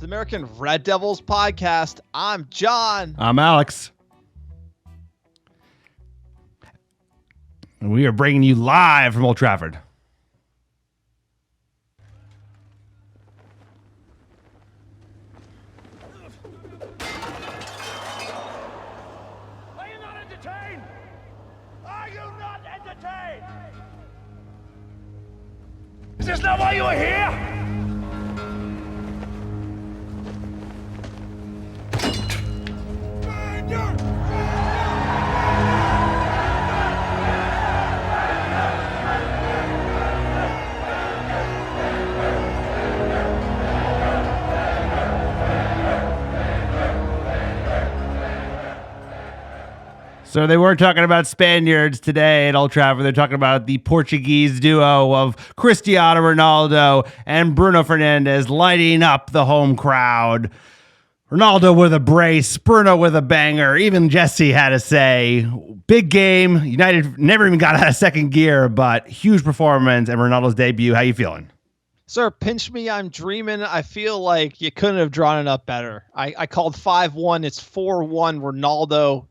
the American Red Devils podcast. I'm John. I'm Alex. And we are bringing you live from Old Trafford. Are you not entertained? Are you not entertained? Is this not why you are here? So they weren't talking about Spaniards today at Old Trafford. They're talking about the Portuguese duo of Cristiano Ronaldo and Bruno Fernandes lighting up the home crowd. Ronaldo with a brace, Bruno with a banger. Even Jesse had a say. Big game. United never even got out of second gear, but huge performance and Ronaldo's debut. How you feeling? Sir, pinch me. I'm dreaming. I feel like you couldn't have drawn it up better. I called 5-1. It's 4-1 Ronaldo.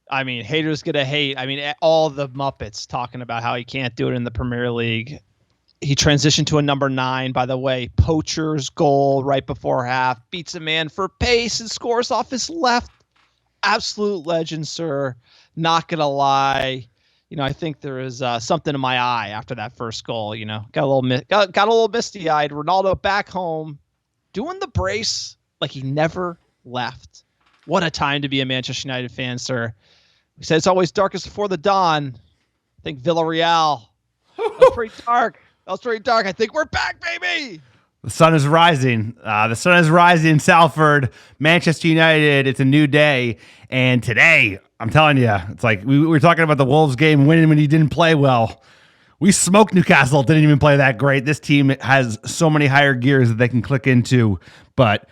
I mean, haters gonna hate. I mean, all the Muppets talking about how he can't do it in the Premier League. He transitioned to a number 9, by the way. Poacher's goal right before half. Beats a man for pace and scores off his left. Absolute legend, sir. Not gonna lie. You know, I think there is something in my eye after that first goal. You know, got a little misty-eyed. Ronaldo back home, doing the brace like he never left. What a time to be a Manchester United fan, sir. We said it's always darkest before the dawn. I think Villarreal. That was pretty dark. I think we're back, baby. The sun is rising. The sun is rising in Salford, Manchester United. It's a new day. And today, I'm telling you, it's like we were talking about the Wolves game winning when he didn't play well. We smoked Newcastle. Didn't even play that great. This team has so many higher gears that they can click into. But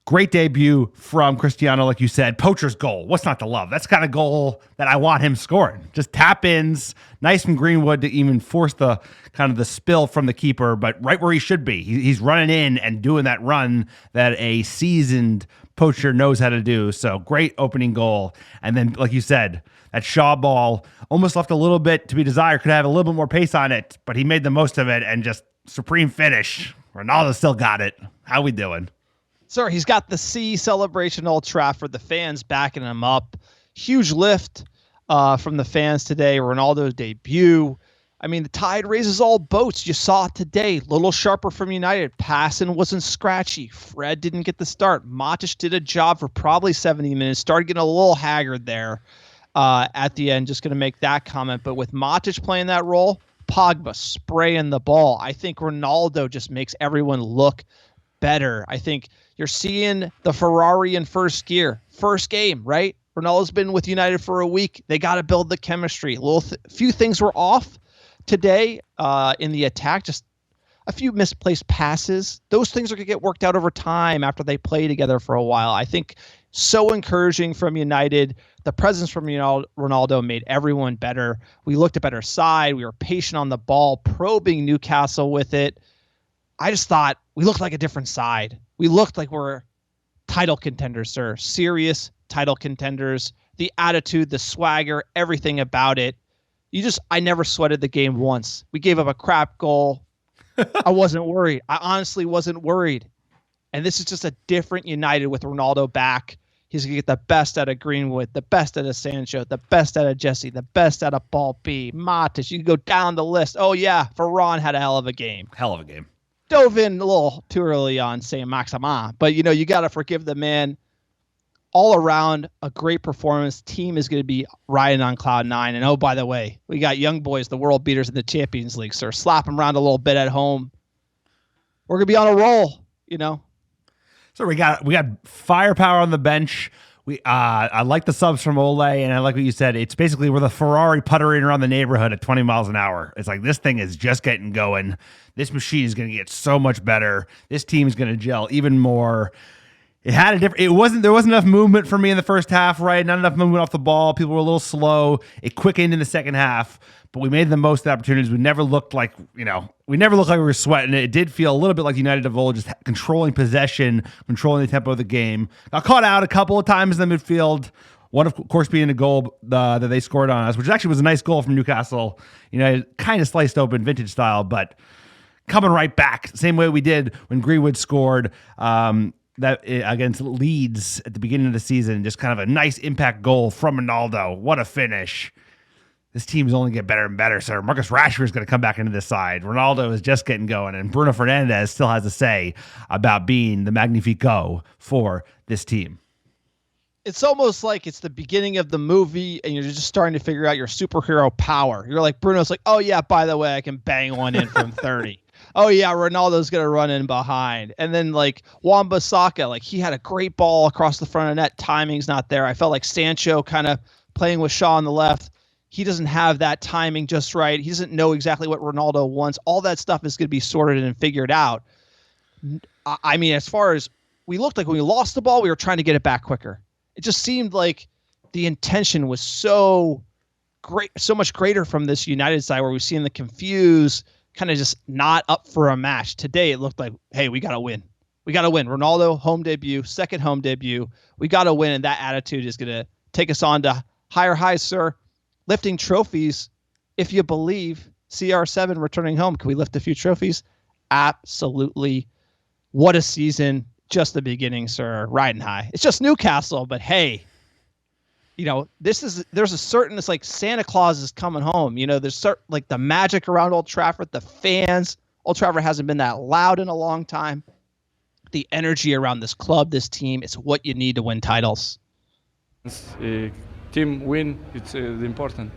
great debut from Cristiano, like you said. Poacher's goal. What's not to love? That's the kind of goal that I want him scoring. Just tap-ins, nice from Greenwood to even force the kind of the spill from the keeper, but right where he should be. He's running in and doing that run that a seasoned poacher knows how to do. So great opening goal. And then, like you said, that Shaw ball almost left a little bit to be desired. Could have a little bit more pace on it, but he made the most of it and just supreme finish. Ronaldo still got it. How we doing? Sir, he's got the C celebration at Old Trafford. The fans backing him up. Huge lift from the fans today. Ronaldo's debut. I mean, the tide raises all boats. You saw it today. Little sharper from United. Passing wasn't scratchy. Fred didn't get the start. Matic did a job for probably 70 minutes. Started getting a little haggard there at the end. Just going to make that comment. But with Matic playing that role, Pogba spraying the ball. I think Ronaldo just makes everyone look better. I think you're seeing the Ferrari in first gear. First game, right? Ronaldo's been with United for a week. They got to build the chemistry. Few things were off today in the attack. Just a few misplaced passes. Those things are going to get worked out over time after they play together for a while. I think so encouraging from United. The presence from Ronaldo made everyone better. We looked a better side. We were patient on the ball, probing Newcastle with it. I just thought we looked like a different side. We looked like we're title contenders, sir. Serious title contenders. The attitude, the swagger, everything about it. I never sweated the game once. We gave up a crap goal. I wasn't worried. I honestly wasn't worried. And this is just a different United with Ronaldo back. He's going to get the best out of Greenwood, the best out of Sancho, the best out of Jesse, the best out of Ball B, Matic. You can go down the list. Oh, yeah, Varane had a hell of a game. Hell of a game. Dove in a little too early on saying Maxima, but you got to forgive the man. All around, a great performance. Team is going to be riding on cloud 9. And oh, by the way, we got young boys, the world beaters in the Champions League, sir. Slap them around a little bit at home. We're going to be on a roll, So we got firepower on the bench. I like the subs from Ole, and I like what you said. It's basically we're the Ferrari puttering around the neighborhood at 20 miles an hour. It's like this thing is just getting going. This machine is going to get so much better. This team is going to gel even more. There wasn't enough movement for me in the first half, right? Not enough movement off the ball. People were a little slow. It quickened in the second half, but we made the most of the opportunities. We never looked like we were sweating it. It did feel a little bit like United of old, just controlling possession, controlling the tempo of the game. Got caught out a couple of times in the midfield. One, of course, being a goal that they scored on us, which actually was a nice goal from Newcastle. Kind of sliced open, vintage style, but coming right back, same way we did when Greenwood scored against Leeds at the beginning of the season. Just kind of a nice impact goal from Ronaldo. What a finish. This team's only get better and better, sir. Marcus Rashford is going to come back into this side. Ronaldo is just getting going, and Bruno Fernandes still has a say about being the Magnifico for this team. It's almost like it's the beginning of the movie and you're just starting to figure out your superhero power. You're like, Bruno's like, oh yeah, by the way, I can bang one in from 30. Oh yeah, Ronaldo's going to run in behind. And then like Wan-Bissaka, like he had a great ball across the front of net. Timing's not there. I felt like Sancho kind of playing with Shaw on the left. He doesn't have that timing just right. He doesn't know exactly what Ronaldo wants. All that stuff is going to be sorted and figured out. I mean, as far as we looked like when we lost the ball, we were trying to get it back quicker. It just seemed like the intention was so great, so much greater from this United side where we've seen the confused, kind of just not up for a match. Today, it looked like, hey, we got to win. We got to win. Ronaldo, home debut, second home debut. We got to win, and that attitude is going to take us on to higher highs, sir. Lifting trophies, if you believe. CR7 returning home. Can we lift a few trophies? Absolutely. What a season. Just the beginning, sir. Riding high. It's just Newcastle, but hey, there's a certain, it's like Santa Claus is coming home. There's like the magic around Old Trafford, the fans. Old Trafford hasn't been that loud in a long time. The energy around this club, this team, it's what you need to win titles. Team win, it's important.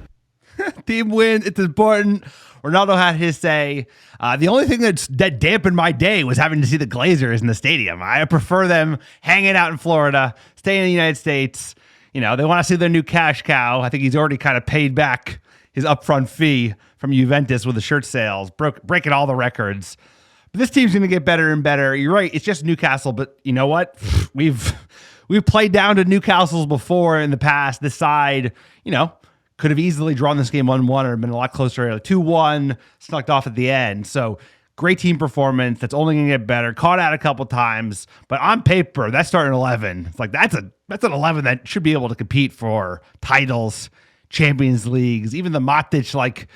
Team win, it's important. Ronaldo had his say. The only thing that dampened my day was having to see the Glazers in the stadium. I prefer them hanging out in Florida, staying in the United States. They want to see their new cash cow. I think he's already kind of paid back his upfront fee from Juventus with the shirt sales, breaking all the records. But this team's going to get better and better. You're right, it's just Newcastle, but you know what? We've played down to Newcastle's before in the past. This side, could have easily drawn this game 1-1 or been a lot closer. 2-1, snuck off at the end. So great team performance. That's only going to get better. Caught out a couple times, but on paper, that's starting 11. It's like that's an 11 that should be able to compete for titles, Champions Leagues. Even the Matic, like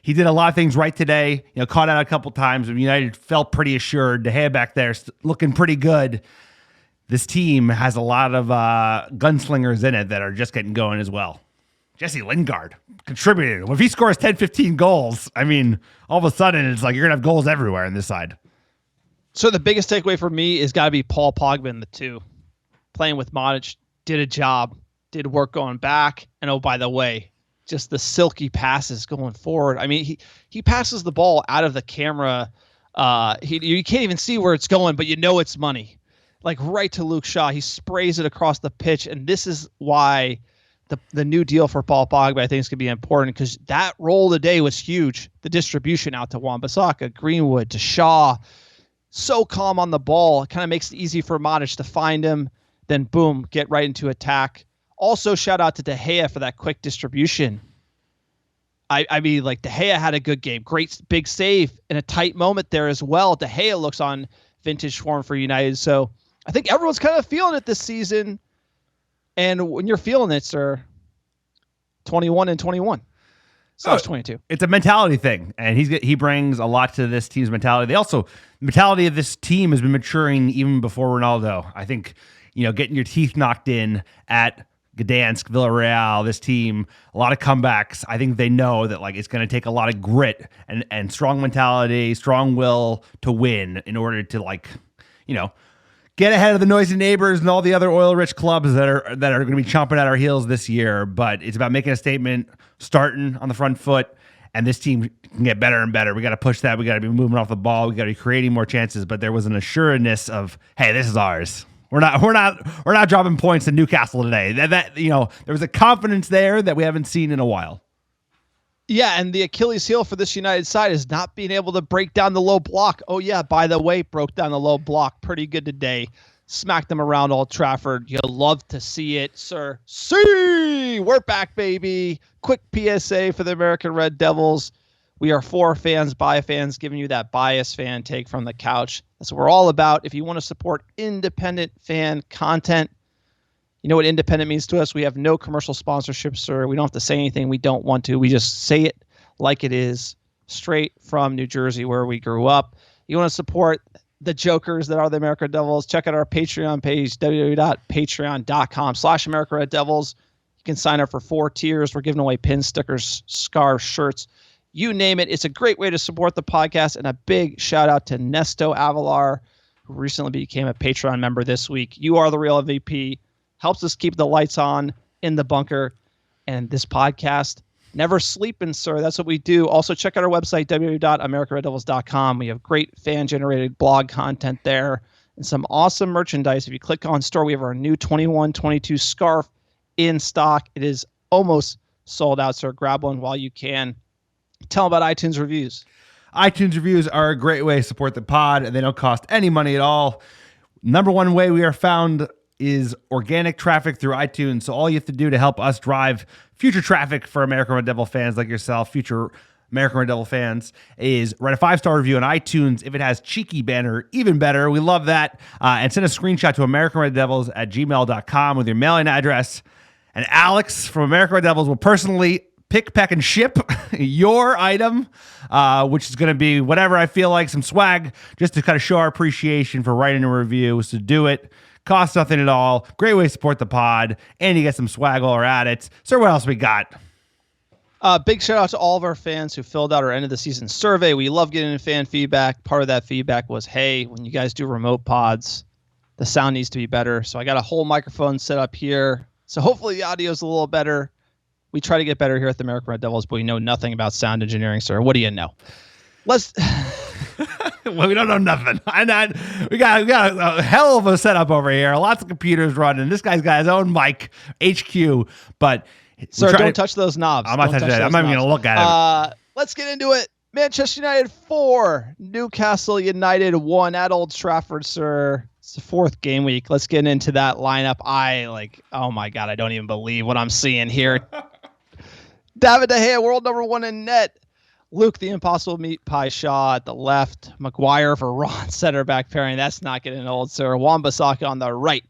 he did a lot of things right today. Caught out a couple times. United felt pretty assured. De Gea back there looking pretty good. This team has a lot of gunslingers in it that are just getting going as well. Jesse Lingard contributed. If he scores 10, 15 goals, I mean, all of a sudden it's like you're going to have goals everywhere on this side. So the biggest takeaway for me is got to be Paul Pogba in the two. Playing with Matic, did a job, did work going back. And oh, by the way, just the silky passes going forward. I mean, he passes the ball out of the camera. You can't even see where it's going, but it's money. Like right to Luke Shaw. He sprays it across the pitch. And this is why the new deal for Paul Pogba, I think, is going to be important because that role today was huge. The distribution out to Wan-Bissaka, Greenwood, to Shaw. So calm on the ball. It kind of makes it easy for Matic to find him. Then, boom, get right into attack. Also, shout out to De Gea for that quick distribution. I mean, like, De Gea had a good game. Great big save in a tight moment there as well. De Gea looks on vintage form for United. So I think everyone's kind of feeling it this season. And when you're feeling it, sir, 21 and 21. So it's 22. It's a mentality thing, and he brings a lot to this team's mentality. The mentality of this team has been maturing even before Ronaldo. I think, getting your teeth knocked in at Gdansk, Villarreal, this team, a lot of comebacks. I think they know that it's going to take a lot of grit and strong mentality, strong will to win in order to get ahead of the noisy neighbors and all the other oil-rich clubs that are going to be chomping at our heels this year. But it's about making a statement, starting on the front foot, and this team can get better and better. We got to push that. We got to be moving off the ball. We got to be creating more chances. But there was an assuredness of, hey, this is ours. We're not dropping points in Newcastle today. That there was a confidence there that we haven't seen in a while. Yeah, and the Achilles heel for this United side is not being able to break down the low block. Oh, yeah, by the way, broke down the low block pretty good today. smack them around Old Trafford. You'll love to see it, sir. See, we're back, baby. Quick PSA for the American Red Devils. We are for fans, by fans, giving you that biased fan take from the couch. That's what we're all about. If you want to support independent fan content, you know what independent means to us. We have no commercial sponsorships, sir. We don't have to say anything we don't want to. We just say it like it is, straight from New Jersey, where we grew up. You want to support the jokers that are the American Devils, check out our Patreon page, www.patreon.com/American Red Devils. You can sign up for 4 tiers. We're giving away pins, stickers, scarves, shirts, you name it. It's a great way to support the podcast. And a big shout out to Nesto Avalar, who recently became a Patreon member this week. You are the real MVP. Helps us keep the lights on in the bunker. And this podcast, never sleeping, sir. That's what we do. Also, check out our website, www.americanreddevils.com. We have great fan-generated blog content there and some awesome merchandise. If you click on store, we have our new 21-22 scarf in stock. It is almost sold out, sir. Grab one while you can. Tell them about iTunes reviews. iTunes reviews are a great way to support the pod, and they don't cost any money at all. Number one way we are found is organic traffic through iTunes. So all you have to do to help us drive future traffic for American Red Devil fans like yourself, future American Red Devil fans, is write a 5-star review on iTunes. If it has cheeky banner, even better. We love that. And send a screenshot to AmericanRedDevils@gmail.com with your mailing address. And Alex from American Red Devils will personally pick, pack, and ship your item, which is going to be whatever I feel like, some swag, just to kind of show our appreciation for writing a review. So do it. Costs nothing at all. Great way to support the pod. And you get some swag while we're at it. So what else we got? Big shout out to all of our fans who filled out our end of the season survey. We love getting fan feedback. Part of that feedback was, hey, when you guys do remote pods, the sound needs to be better. So I got a whole microphone set up here. So hopefully the audio is a little better. We try to get better here at the American Red Devils, but we know nothing about sound engineering, sir. What do you know? Let's... Well, we don't know nothing. We got a hell of a setup over here. Lots of computers running. This guy's got his own mic, HQ. But sir, don't touch those knobs. I'm not touching that. I'm not even going to look at it. Let's get into it. Manchester United 4, Newcastle United 1 at Old Trafford, sir. It's the 4th game week. Let's get into that lineup. Oh my God, I don't even believe what I'm seeing here. David De Gea, world number 1 in net. Luke, the impossible meat pie Shaw at the left. Maguire for Ron, center back pairing. That's not getting old, sir. Wan-Bissaka on the right.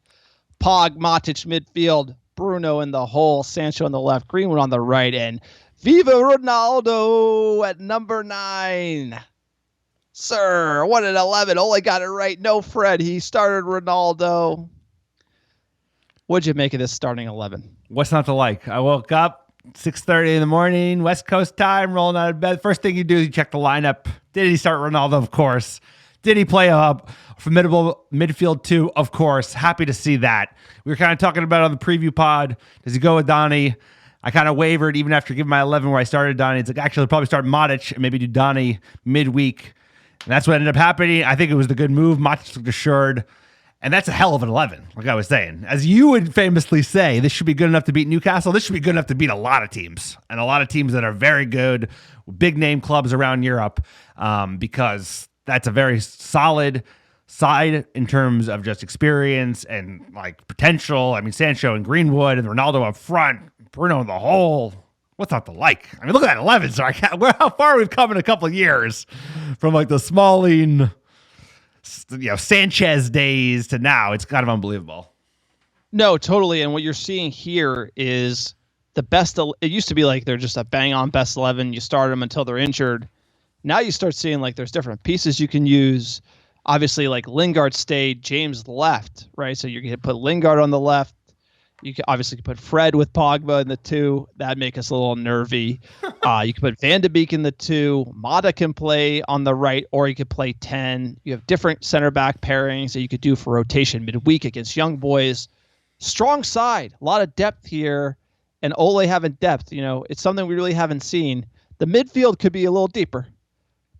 Pog, Matic midfield. Bruno in the hole. Sancho on the left. Greenwood on the right. And Viva Ronaldo at number 9. Sir, 1 at 11. Ole got it right. No Fred. He started Ronaldo. What'd you make of this starting 11? What's not to like? I woke up 6:30 in the morning, West Coast time, rolling out of bed. First thing you do is you check the lineup. Did he start Ronaldo? Of course. Did he play a formidable midfield too? Of course. Happy to see that. We were kind of talking about it on the preview pod. Does he go with Donny? I kind of wavered even after giving my 11 where I started Donny. It's like, actually, I'll probably start Matic and maybe do Donny midweek. And that's what ended up happening. I think it was the good move. Matic looked assured. And that's a hell of an 11, like I was saying. As you would famously say, this should be good enough to beat Newcastle. This should be good enough to beat a lot of teams, and a lot of teams that are very good, big name clubs around Europe, because that's a very solid side in terms of just experience and like potential. I mean, Sancho and Greenwood and Ronaldo up front, Bruno in the hole. What's not to like? I mean, look at that 11. So how far we've come in a couple of years from like the Smalling, Sanchez days to now. It's kind of unbelievable. No, totally. And what you're seeing here is the best. It used to be like they're just a bang on best 11. You start them until they're injured. Now you start seeing like there's different pieces you can use. Obviously, like Lingard stayed, James left, right? So you're going to put Lingard on the left. You can obviously put Fred with Pogba in the 2. That'd make us a little nervy. You can put Van de Beek in the 2. Mata can play on the right, or you could play 10. You have different center back pairings that you could do for rotation midweek against young boys. Strong side, a lot of depth here, and Ole having depth. It's something we really haven't seen. The midfield could be a little deeper,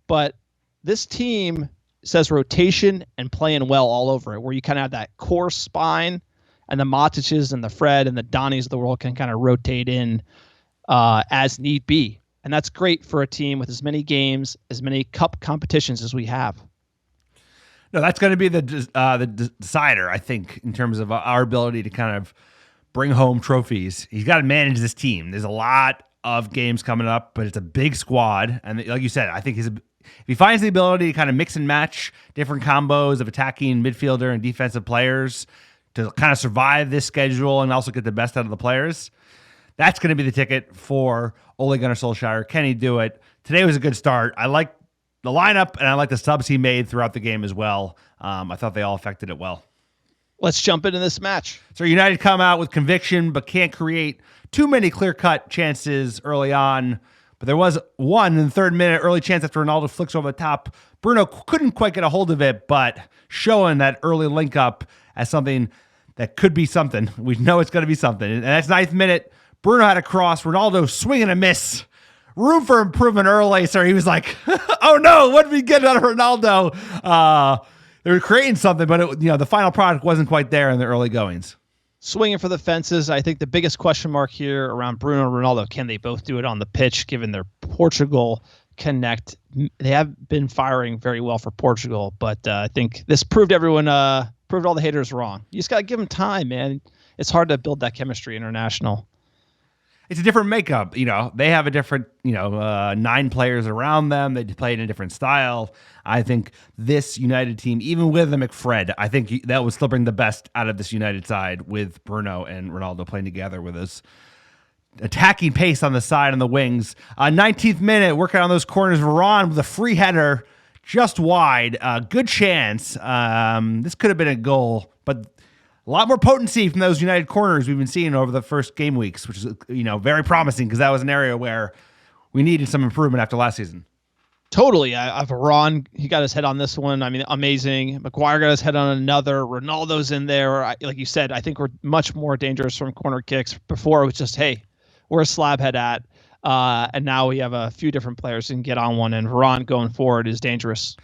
but this team says rotation and playing well all over it, where you kind of have that core spine. And the Matiches and the Fred and the Donnies of the world can kind of rotate in as need be. And that's great for a team with as many games, as many cup competitions as we have. No, that's going to be the decider, I think, in terms of our ability to kind of bring home trophies. He's got to manage this team. There's a lot of games coming up, but it's a big squad. And like you said, I think if he finds the ability to kind of mix and match different combos of attacking midfielder and defensive players to kind of survive this schedule and also get the best out of the players, that's going to be the ticket for Ole Gunnar Solskjaer. Can he do it? Today was a good start. I like the lineup, and I like the subs he made throughout the game as well. I thought they all affected it well. Let's jump into this match. So United come out with conviction, but can't create too many clear-cut chances early on. But there was one in the 3rd minute, early chance after Ronaldo flicks over the top. Bruno couldn't quite get a hold of it, but showing that early link-up as something that could be something. We know it's going to be something. And that's 9th minute. Bruno had a cross. Ronaldo swing and a miss. Room for improvement early. So he was like, oh no, what did we get out of Ronaldo? They were creating something, but the final product wasn't quite there in the early goings. Swinging for the fences. I think the biggest question mark here around Bruno and Ronaldo, can they both do it on the pitch given their Portugal connect? They have been firing very well for Portugal, but I think this proved all the haters wrong. You just got to give them time, man. It's hard to build that chemistry international. It's a different makeup. They have a different, 9 players around them. They play in a different style. I think this United team, even with the McFred, I think that would still bring the best out of this United side with Bruno and Ronaldo playing together with us. Attacking pace on the side and the wings. 19th minute, working on those corners. Varane with a free header just wide. Good chance. This could have been a goal, but a lot more potency from those United corners we've been seeing over the first game weeks, which is, very promising because that was an area where we needed some improvement after last season. Totally. Varane, he got his head on this one. I mean, amazing. Maguire got his head on another. Ronaldo's in there. Like you said, I think we're much more dangerous from corner kicks. Before it was just, hey, where's Slabhead at? And now we have a few different players who can get on one, and Varane going forward is dangerous.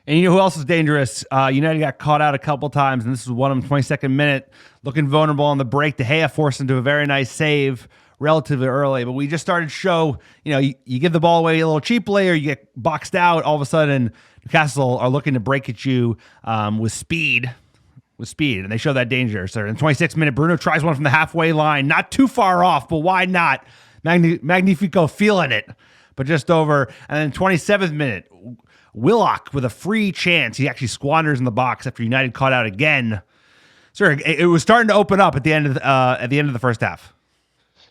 And you know who else is dangerous? United got caught out a couple times, and this was one of them, 22nd minute, looking vulnerable on the break. De Gea forced into a very nice save relatively early, but we just started to show, you give the ball away a little cheaply or you get boxed out, all of a sudden Newcastle are looking to break at you with speed, and they show that danger. So in the 26th minute, Bruno tries one from the halfway line, not too far off, but why not? Magnifico feeling it, but just over. And then 27th minute, Willock with a free chance. He actually squanders in the box after United caught out again. Sir, it was starting to open up at the end of the first half.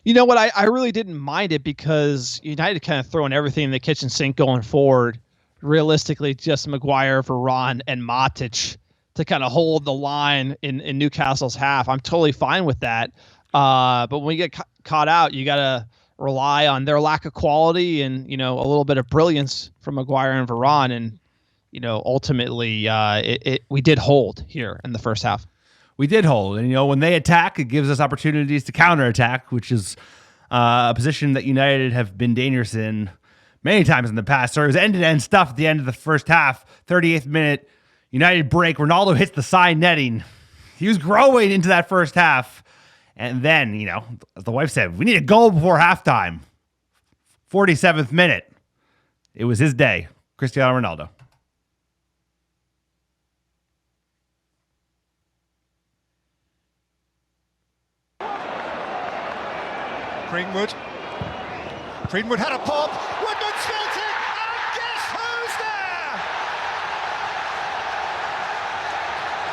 You know what? I really didn't mind it because United kind of throwing everything in the kitchen sink going forward. Realistically, just Maguire, Varane, and Matic to kind of hold the line in Newcastle's half. I'm totally fine with that. But when you get caught out, you got to rely on their lack of quality and, a little bit of brilliance from Maguire and Varane. And, ultimately, we did hold here in the first half. We did hold. And, when they attack, it gives us opportunities to counterattack, which is a position that United have been dangerous in many times in the past. So it was end-to-end stuff at the end of the first half. 38th minute, United break. Ronaldo hits the side netting. He was growing into that first half. And then, as the wife said, we need a goal before halftime. 47th minute. It was his day. Cristiano Ronaldo. Greenwood had a pop. Woodman spelt it, and guess who's there?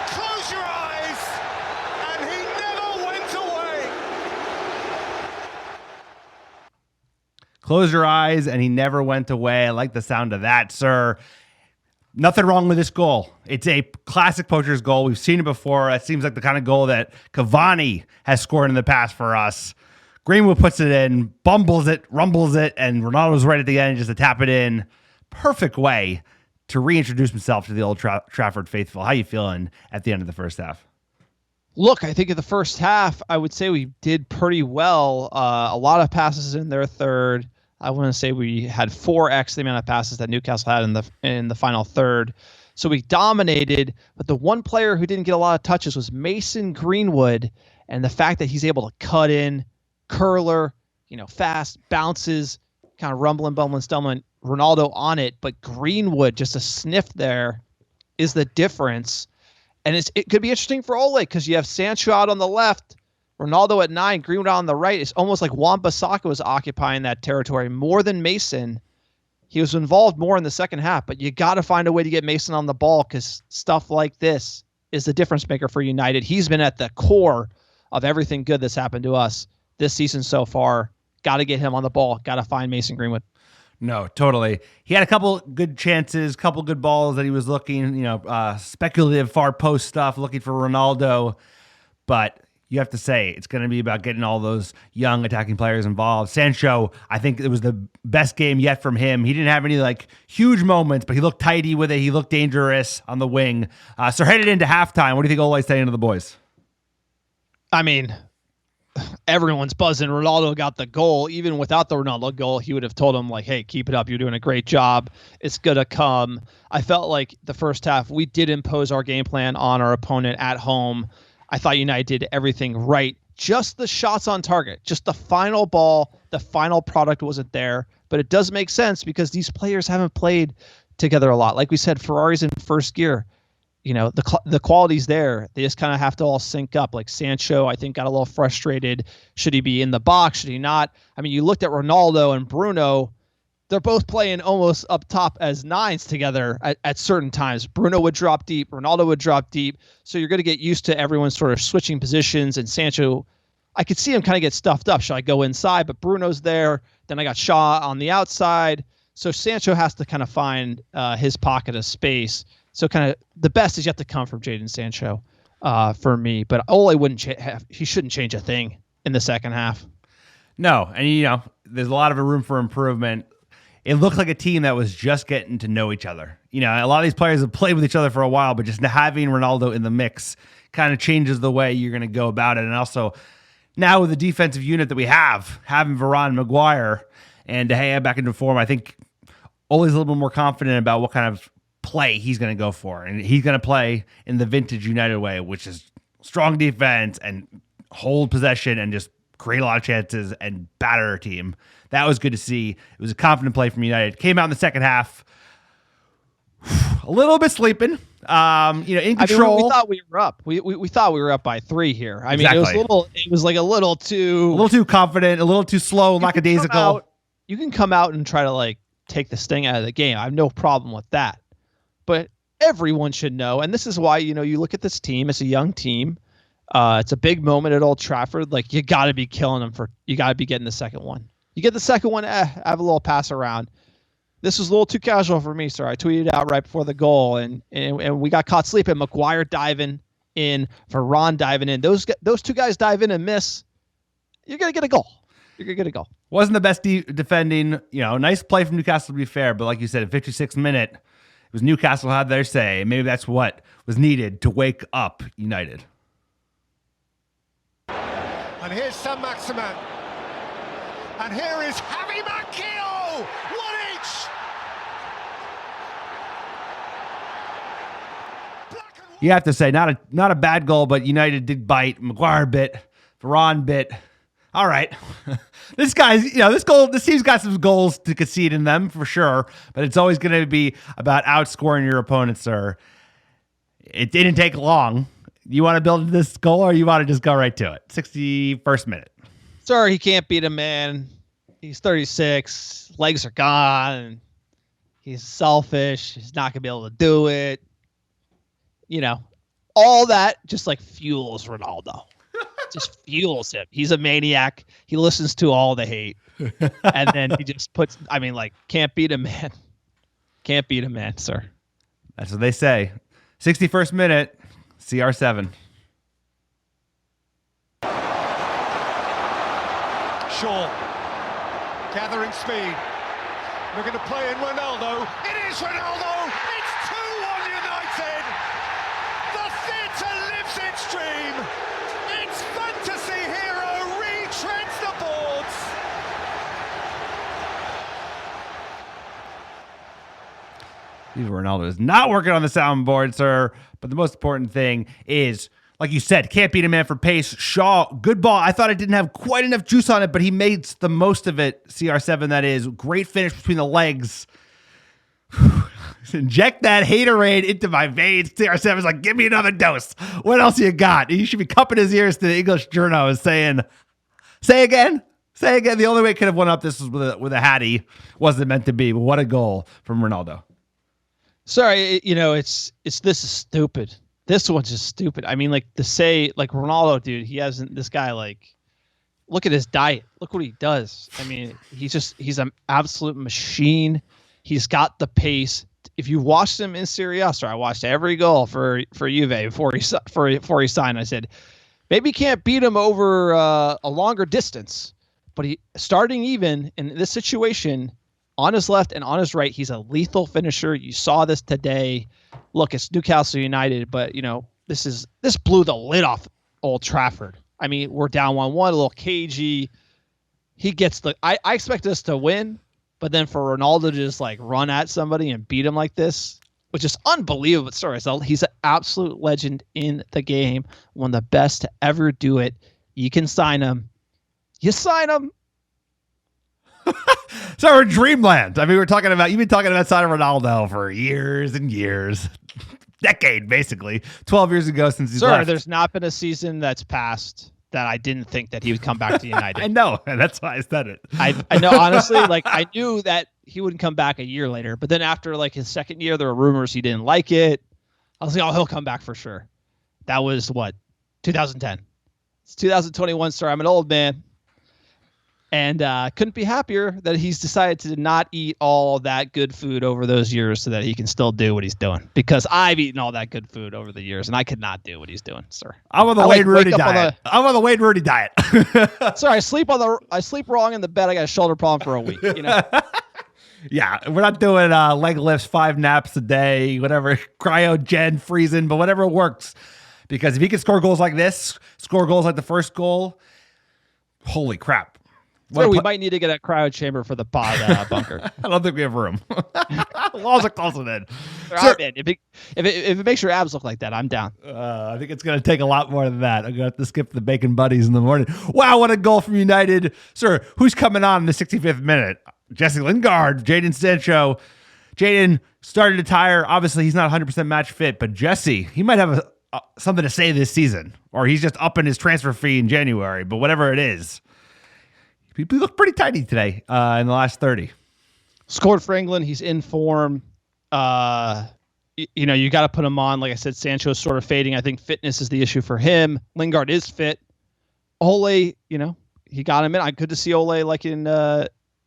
Close your eyes, and he never went away. Close your eyes, and he never went away. I like the sound of that, sir. Nothing wrong with this goal. It's a classic poacher's goal. We've seen it before. It seems like the kind of goal that Cavani has scored in the past for us. Greenwood puts it in, bumbles it, rumbles it, and Ronaldo's right at the end just to tap it in. Perfect way to reintroduce himself to the Old Trafford faithful. How you feeling at the end of the first half? Look, I think in the first half, I would say we did pretty well. A lot of passes in their third. I want to say we had 4x the amount of passes that Newcastle had in the final third. So we dominated, but the one player who didn't get a lot of touches was Mason Greenwood, and the fact that he's able to cut in, curler, fast bounces, kind of rumbling, bumbling, stumbling. Ronaldo on it, but Greenwood just a sniff there. is the difference. And it could be interesting for Ole because you have Sancho out on the left, Ronaldo at 9, Greenwood on the right. It's almost like Wan-Bissaka was occupying that territory more than Mason. He was involved more in the second half, but you got to find a way to get Mason on the ball because stuff like this is the difference maker for United. He's been at the core of everything good that's happened to us this season so far. Got to get him on the ball. Got to find Mason Greenwood. No, totally. He had a couple good chances, couple good balls that he was looking, speculative far post stuff, looking for Ronaldo. But you have to say it's going to be about getting all those young attacking players involved. Sancho, I think it was the best game yet from him. He didn't have any huge moments, but he looked tidy with it. He looked dangerous on the wing. So headed into halftime, what do you think Ole's saying to the boys? I mean, everyone's buzzing. Ronaldo got the goal. Even without the Ronaldo goal, he would have told him, hey, keep it up. You're doing a great job. It's going to come. I felt like the first half, we did impose our game plan on our opponent at home. I thought United did everything right. Just the shots on target, just the final ball, the final product wasn't there. But it does make sense because these players haven't played together a lot. Like we said, Ferrari's in first gear. The quality's there. They just kind of have to all sync up. Like Sancho, I think, got a little frustrated. Should he be in the box? Should he not? I mean, you looked at Ronaldo and Bruno. They're both playing almost up top as 9s together at certain times. Bruno would drop deep. Ronaldo would drop deep. So you're going to get used to everyone sort of switching positions. And Sancho, I could see him kind of get stuffed up. Should I go inside? But Bruno's there. Then I got Shaw on the outside. So Sancho has to kind of find his pocket of space. So kind of the best is yet to come from Jadon Sancho for me. But Ole he shouldn't change a thing in the second half. No, and there's a lot of room for improvement. It looked like a team that was just getting to know each other. A lot of these players have played with each other for a while, but just having Ronaldo in the mix kind of changes the way you're going to go about it. And also now with the defensive unit that we have, having Varane, Maguire, and De Gea back into form, I think Ole's a little bit more confident about what kind of play he's going to go for. And he's going to play in the vintage United way, which is strong defense and hold possession and just create a lot of chances and batter our team. That was good to see. It was a confident play from United. Came out in the second half a little bit sleeping, in control. We thought we were up. We thought we were up by 3 here. I mean, exactly. It was a little too confident, a little too slow, lackadaisical. You can come out and try to take the sting out of the game. I have no problem with that. But everyone should know, and this is why, you look at this team, it's a young team. It's a big moment at Old Trafford. You got to be killing them you got to be getting the second one. You get the second one, have a little pass around. This was a little too casual for me, sir. I tweeted out right before the goal, and we got caught sleeping. Maguire diving in, Varane diving in. Those 2 guys dive in and miss. You're going to get a goal. You're going to get a goal. Wasn't the best defending. Nice play from Newcastle to be fair, but like you said, at 56th minute, it was Newcastle had their say. Maybe that's what was needed to wake up United. And here's Sam Maximan. And here is Javi Manquillo. One each. You have to say, not a bad goal, but United did bite. Maguire bit. Varane bit. All right. This team's got some goals to concede in them for sure, but it's always going to be about outscoring your opponent, sir. It didn't take long. You want to build this goal or you want to just go right to it? 61st minute. Sir, he can't beat a man. He's 36. Legs are gone. He's selfish. He's not going to be able to do it. All that just fuels Ronaldo. Just fuels him. He's a maniac. He listens to all the hate. And then he just can't beat a man. Can't beat a man, sir. That's what they say. 61st minute, CR7. Shaw, gathering speed. Looking to play in Ronaldo. It is Ronaldo. It's 2-1 United. The theatre lives its dream. Its fantasy hero retreads the boards. Ronaldo is not working on the soundboard, sir. But the most important thing is, like you said, can't beat a man for pace. Shaw, good ball. I thought it didn't have quite enough juice on it, but he made the most of it. CR7, that is. Great finish between the legs. Inject that haterade into my veins. CR7's like, give me another dose. What else you got? He should be cupping his ears to the English journo and saying, say again. Say again. The only way it could have won up this was with a Hattie. Wasn't meant to be, but what a goal from Ronaldo. Sorry, this is stupid. This one's just stupid. I mean, like to say, like Ronaldo, dude, he hasn't. This guy, like, look at his diet. Look what he does. I mean, he's an absolute machine. He's got the pace. If you watched him in Serie A, I watched every goal for Juve before he signed. I said, maybe he can't beat him over a longer distance, but he starting even in this situation on his left and on his right, he's a lethal finisher. You saw this today. Look, it's Newcastle United, but this blew the lid off Old Trafford. I mean, we're down 1-1, a little cagey. He gets I expect us to win. But then for Ronaldo to just like run at somebody and beat him like this, which is unbelievable. Sorry, so he's an absolute legend in the game, one of the best to ever do it. You can sign him. You sign him. So we're dreamland. I mean, you've been talking about signing Ronaldo for years and years, decade basically, 12 years ago since he's left. There's not been a season that's passed that I didn't think that he would come back to United. I know. That's why I said it. I know, honestly, like I knew that he wouldn't come back a year later, but then after like his second year, there were rumors he didn't like it. I was like, oh, he'll come back for sure. That was 2010. It's 2021, sir. I'm an old man. And couldn't be happier that he's decided to not eat all that good food over those years so that he can still do what he's doing. Because I've eaten all that good food over the years, and I could not do what he's doing, sir. I'm on the Wade Rooney diet. I'm on the Wade Rooney diet. Sorry, I sleep wrong in the bed. I got a shoulder problem for a week. Yeah, we're not doing leg lifts, 5 naps a day, whatever, cryogen, freezing, but whatever works. Because if he can score goals like this, score goals like the first goal, holy crap. So we might need to get a cryo chamber for the pod bunker. I don't think we have room. Walls are closing in. Sure. If it makes your abs look like that, I'm down. I think it's going to take a lot more than that. I'm going to have to skip the bacon buddies in the morning. Wow, what a goal from United. Sir, who's coming on in the 65th minute? Jesse Lingard, Jadon Sancho. Jadon started to tire. Obviously, he's not 100% match fit, but Jesse, he might have something to say this season, or he's just upping his transfer fee in January, but whatever it is. He looked pretty tidy today in the last 30. Scored for England. He's in form. You got to put him on. Like I said, Sancho's sort of fading. I think fitness is the issue for him. Lingard is fit. Ole, he got him in. I good to see Ole like in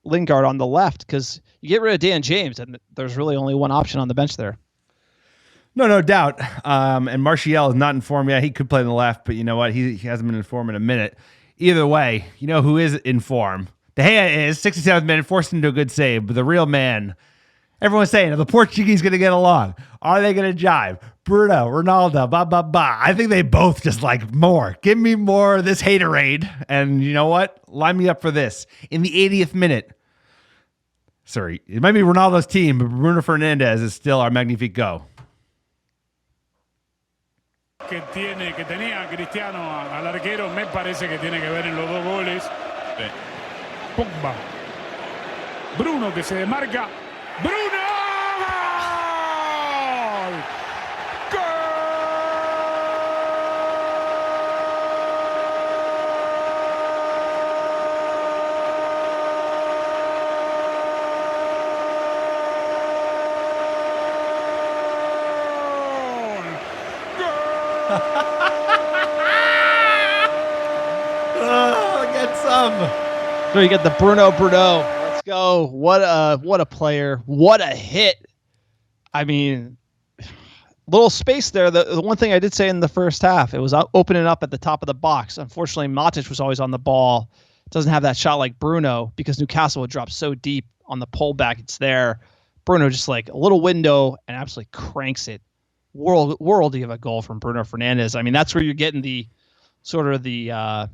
Lingard on the left, because you get rid of Dan James and there's really only one option on the bench there. No doubt. And Martial is not in form yet. He could play on the left, but you know what? He hasn't been in form in a minute. Either way, you know who is in form? De Gea is 67th minute, forced into a good save, but the real man, everyone's saying, are the Portuguese going to get along? Are they going to jive? Bruno, Ronaldo, blah, blah, blah. I think they both just like more. Give me more of this haterade. And you know what? Line me up for this. In the 80th minute, sorry, it might be Ronaldo's team, but Bruno Fernandes is still our Magnifico. Que tenía Cristiano al arquero, me parece que tiene que ver en los 2 goles. Pogba. Bruno que se demarca. ¡Bruno! ¡Gol! Get some. So you get the Bruno. Let's go. What a player. What a hit. I mean, little space there. The one thing I did say in the first half, it was opening up at the top of the box. Unfortunately, Matic was always on the ball. Doesn't have that shot like Bruno, because Newcastle would drop so deep on the pullback. It's there. Bruno just like a little window and absolutely cranks it. Worldy of a goal from Bruno Fernandes. I mean, that's where you're getting the sort of the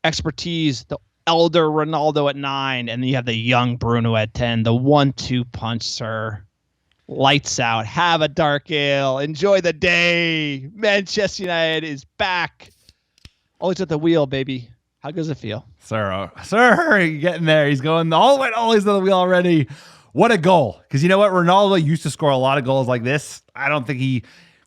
expertise, the elder Ronaldo at 9, and then you have the young Bruno at 10. The 1-2 punch, sir. Lights out. Have a dark ale. Enjoy the day. Manchester United is back. Always at the wheel, baby. How does it feel? Sir, you're getting there. He's going all the way. Always on the wheel already. What a goal. Because you know what? Ronaldo used to score a lot of goals like this. I don't think he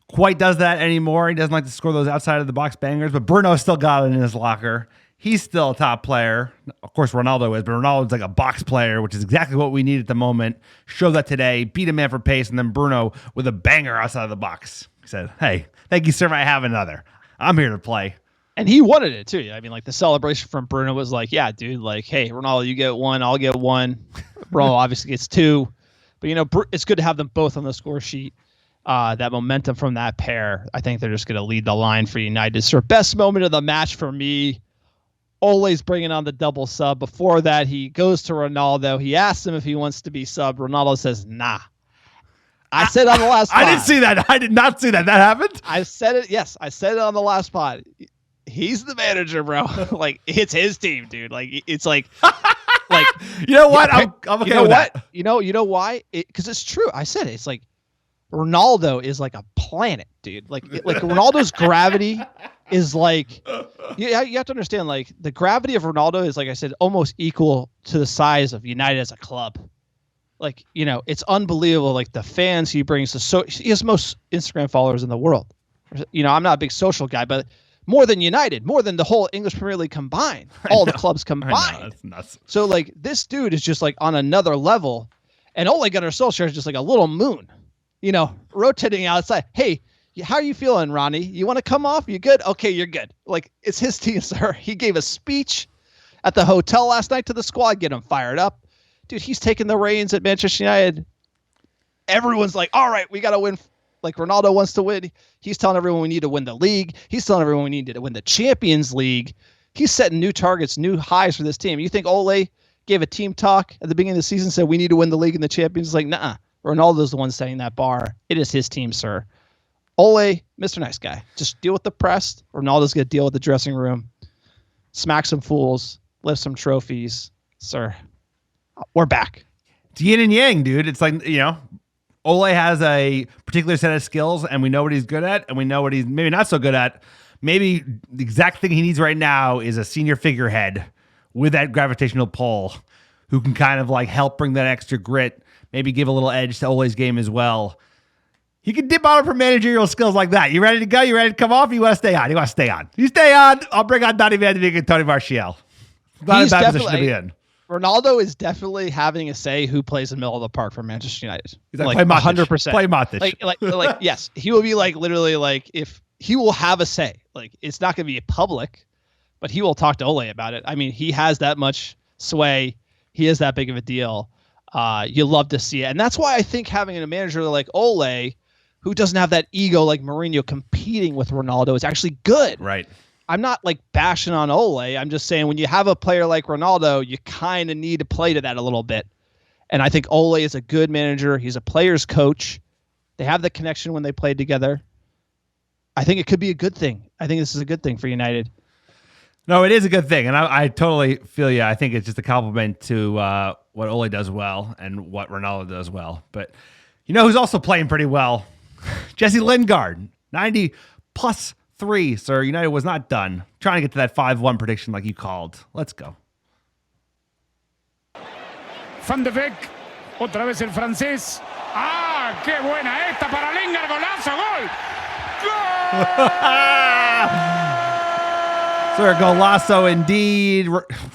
quite does that anymore. He doesn't like to score those outside of the box bangers, but Bruno still got it in his locker. He's still a top player. Of course, Ronaldo is, but Ronaldo's like a box player, which is exactly what we need at the moment. Show that today. Beat a man for pace, and then Bruno with a banger outside of the box. He said, hey, thank you, sir. I have another. I'm here to play. And he wanted it too. I mean, like the celebration from Bruno was like, yeah, dude, like, hey, Ronaldo, you get one, I'll get one. Bruno obviously gets two. But, you know, it's good to have them both on the score sheet. That momentum from that pair, I think they're just going to lead the line for United. So best moment of the match for me, Ole's bringing on the double sub. Before that, he goes to Ronaldo. He asks him if he wants to be subbed. Ronaldo says, nah. I said on the last pod. I didn't see that. I did not see that. That happened? I said it. Yes, I said it on the last pod. He's the manager, bro. Like, it's his team, dude. Like, it's like, you know what? I'm okay with that. You know why? Because it's true. I said it. It's like Ronaldo is like a planet, dude. Like Ronaldo's gravity is like, you have to understand, like the gravity of Ronaldo is, like I said, almost equal to the size of United as a club. Like, you know, it's unbelievable. Like the fans he brings to, he has most Instagram followers in the world. You know, I'm not a big social guy, but more than United, more than the whole English Premier League combined, all the clubs combined. That's nuts. So like this dude is just like on another level, and Ole Gunnar Solskjaer is just like a little moon, you know, rotating outside. Hey, how are you feeling, Ronnie? You want to come off? You good? Okay, you're good. Like, it's his team, sir. He gave a speech at the hotel last night to the squad, get him fired up. Dude, he's taking the reins at Manchester United. Everyone's like, all right, we got to win. Like, Ronaldo wants to win. He's telling everyone we need to win the league. He's telling everyone we need to win the Champions League. He's setting new targets, new highs for this team. You think Ole gave a team talk at the beginning of the season, said we need to win the league and the Champions League? Like, nah. Ronaldo's the one setting that bar. It is his team, sir. Ole, Mr. Nice Guy. Just deal with the press. Ronaldo's going to deal with the dressing room. Smack some fools. Lift some trophies. Sir, we're back. It's yin and yang, dude. It's like, you know, Ole has a particular set of skills, and we know what he's good at, and we know what he's maybe not so good at. Maybe the exact thing he needs right now is a senior figurehead with that gravitational pull who can kind of like help bring that extra grit, maybe give a little edge to Ole's game as well. He can dip out for managerial skills like that. You ready to go? You ready to come off? You want to stay on? You want to stay on? You stay on. I'll bring on Donny Van de Beek and Tony Martial. Not a bad position to be in. Ronaldo is definitely having a say who plays in the middle of the park for Manchester United. He's like 100%. Play Matic. Like, yes, he will be like literally like if he will have a say. Like, it's not going to be public, but he will talk to Ole about it. I mean, he has that much sway. He is that big of a deal. You love to see it, and that's why I think having a manager like Ole, who doesn't have that ego like Mourinho competing with Ronaldo, is actually good. Right. I'm not like bashing on Ole. I'm just saying when you have a player like Ronaldo, you kind of need to play to that a little bit. And I think Ole is a good manager. He's a player's coach. They have the connection when they played together. I think it could be a good thing. I think this is a good thing for United. No, it is a good thing. And I totally feel you. I think it's just a compliment to what Ole does well and what Ronaldo does well. But you know who's also playing pretty well? Jesse Lingard, 90 plus 3, sir. United was not done. Trying to get to that 5-1 prediction like you called. Let's go. Van de Beek, otra vez el francés. ¡Ah, qué buena esta para Lingard! ¡Golazo! ¡Gol! Sir, golazo indeed.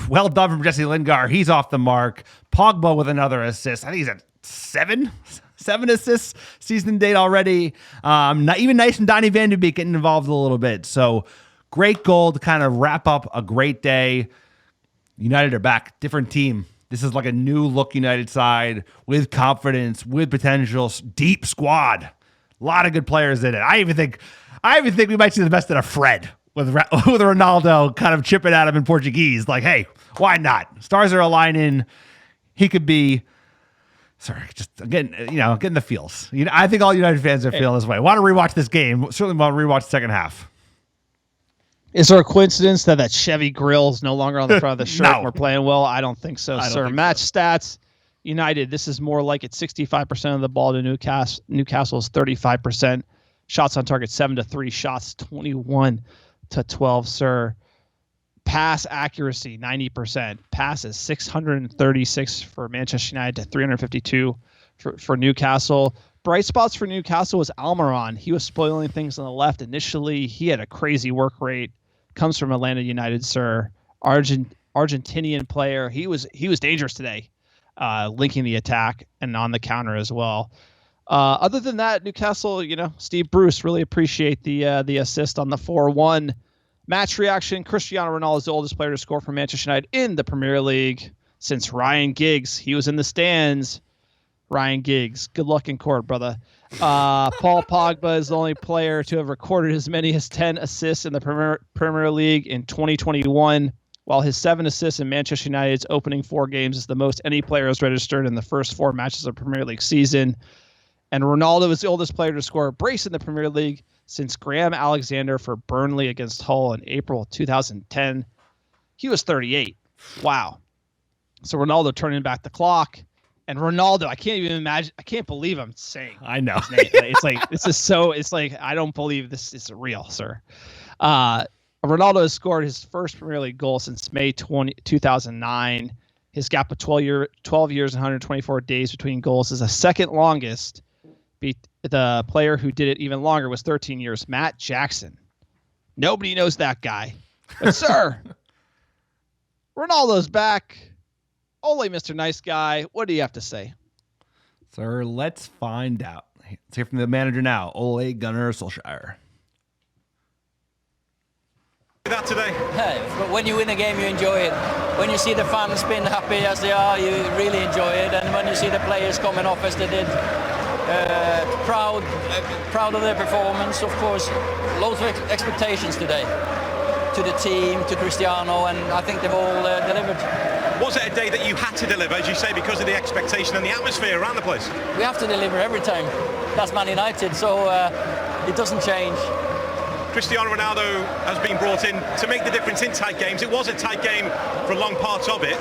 Well done from Jesse Lingard. He's off the mark. Pogba with another assist. I think he's at 7 assists season date already. Not even nice from Donny Van de Beek getting involved a little bit. So great goal to kind of wrap up a great day. United are back. Different team. This is like a new look United side with confidence, with potential, deep squad. A lot of good players in it. I even think we might see the best out of Fred with Ronaldo kind of chipping at him in Portuguese. Like, hey, why not? Stars are aligning. He could be. Sorry, just getting the feels. You know, I think all United fans are feeling this way. Want to rewatch this game? Certainly want to rewatch the second half. Is there a coincidence that Chevy grill is no longer on the front of the shirt? No. And we're playing well. I don't think so, sir. Match stats. United. This is more like it's 65% of the ball to Newcastle. Newcastle's 35%. Shots on target 7-3. Shots 21-12, sir. Pass accuracy, 90%. Passes, 636 for Manchester United to 352 for Newcastle. Bright spots for Newcastle was Almiron. He was spoiling things on the left initially. He had a crazy work rate. Comes from Atlanta United, sir. Argentinian player. He was dangerous today, linking the attack and on the counter as well. Other than that, Newcastle, Steve Bruce, really appreciate the assist on the 4-1. Match reaction, Cristiano Ronaldo is the oldest player to score for Manchester United in the Premier League since Ryan Giggs. He was in the stands. Ryan Giggs, good luck in court, brother. Paul Pogba is the only player to have recorded as many as 10 assists in the Premier League in 2021, while his 7 assists in Manchester United's opening 4 games is the most any player has registered in the first 4 matches of the Premier League season. And Ronaldo is the oldest player to score a brace in the Premier League since Graham Alexander for Burnley against Hull in April 2010. He was 38. Wow. So Ronaldo turning back the clock. And Ronaldo, I can't even imagine. I can't believe I'm saying. I know. His name. It's like, this is so, it's like, I don't believe this is real, sir. Ronaldo has scored his first Premier League goal since May 2009. His gap of 12 years and 124 days between goals is the second longest. The player who did it even longer was 13 years, Matt Jackson. Nobody knows that guy. But, sir, Ronaldo's back. Only Mr. Nice Guy. What do you have to say? Sir, let's find out. Let's hear from the manager now, Ole Gunnar Solskjaer. That today. But when you win a game, you enjoy it. When you see the fans being happy as they are, you really enjoy it. And when you see the players coming off as they did, proud of their performance. Of course, loads of expectations today to the team, to Cristiano, and I think they've all delivered. Was it a day that you had to deliver, as you say, because of the expectation and the atmosphere around the place? We have to deliver every time. That's Man United, so it doesn't change. Cristiano Ronaldo has been brought in to make the difference in tight games. It was a tight game for long parts of it,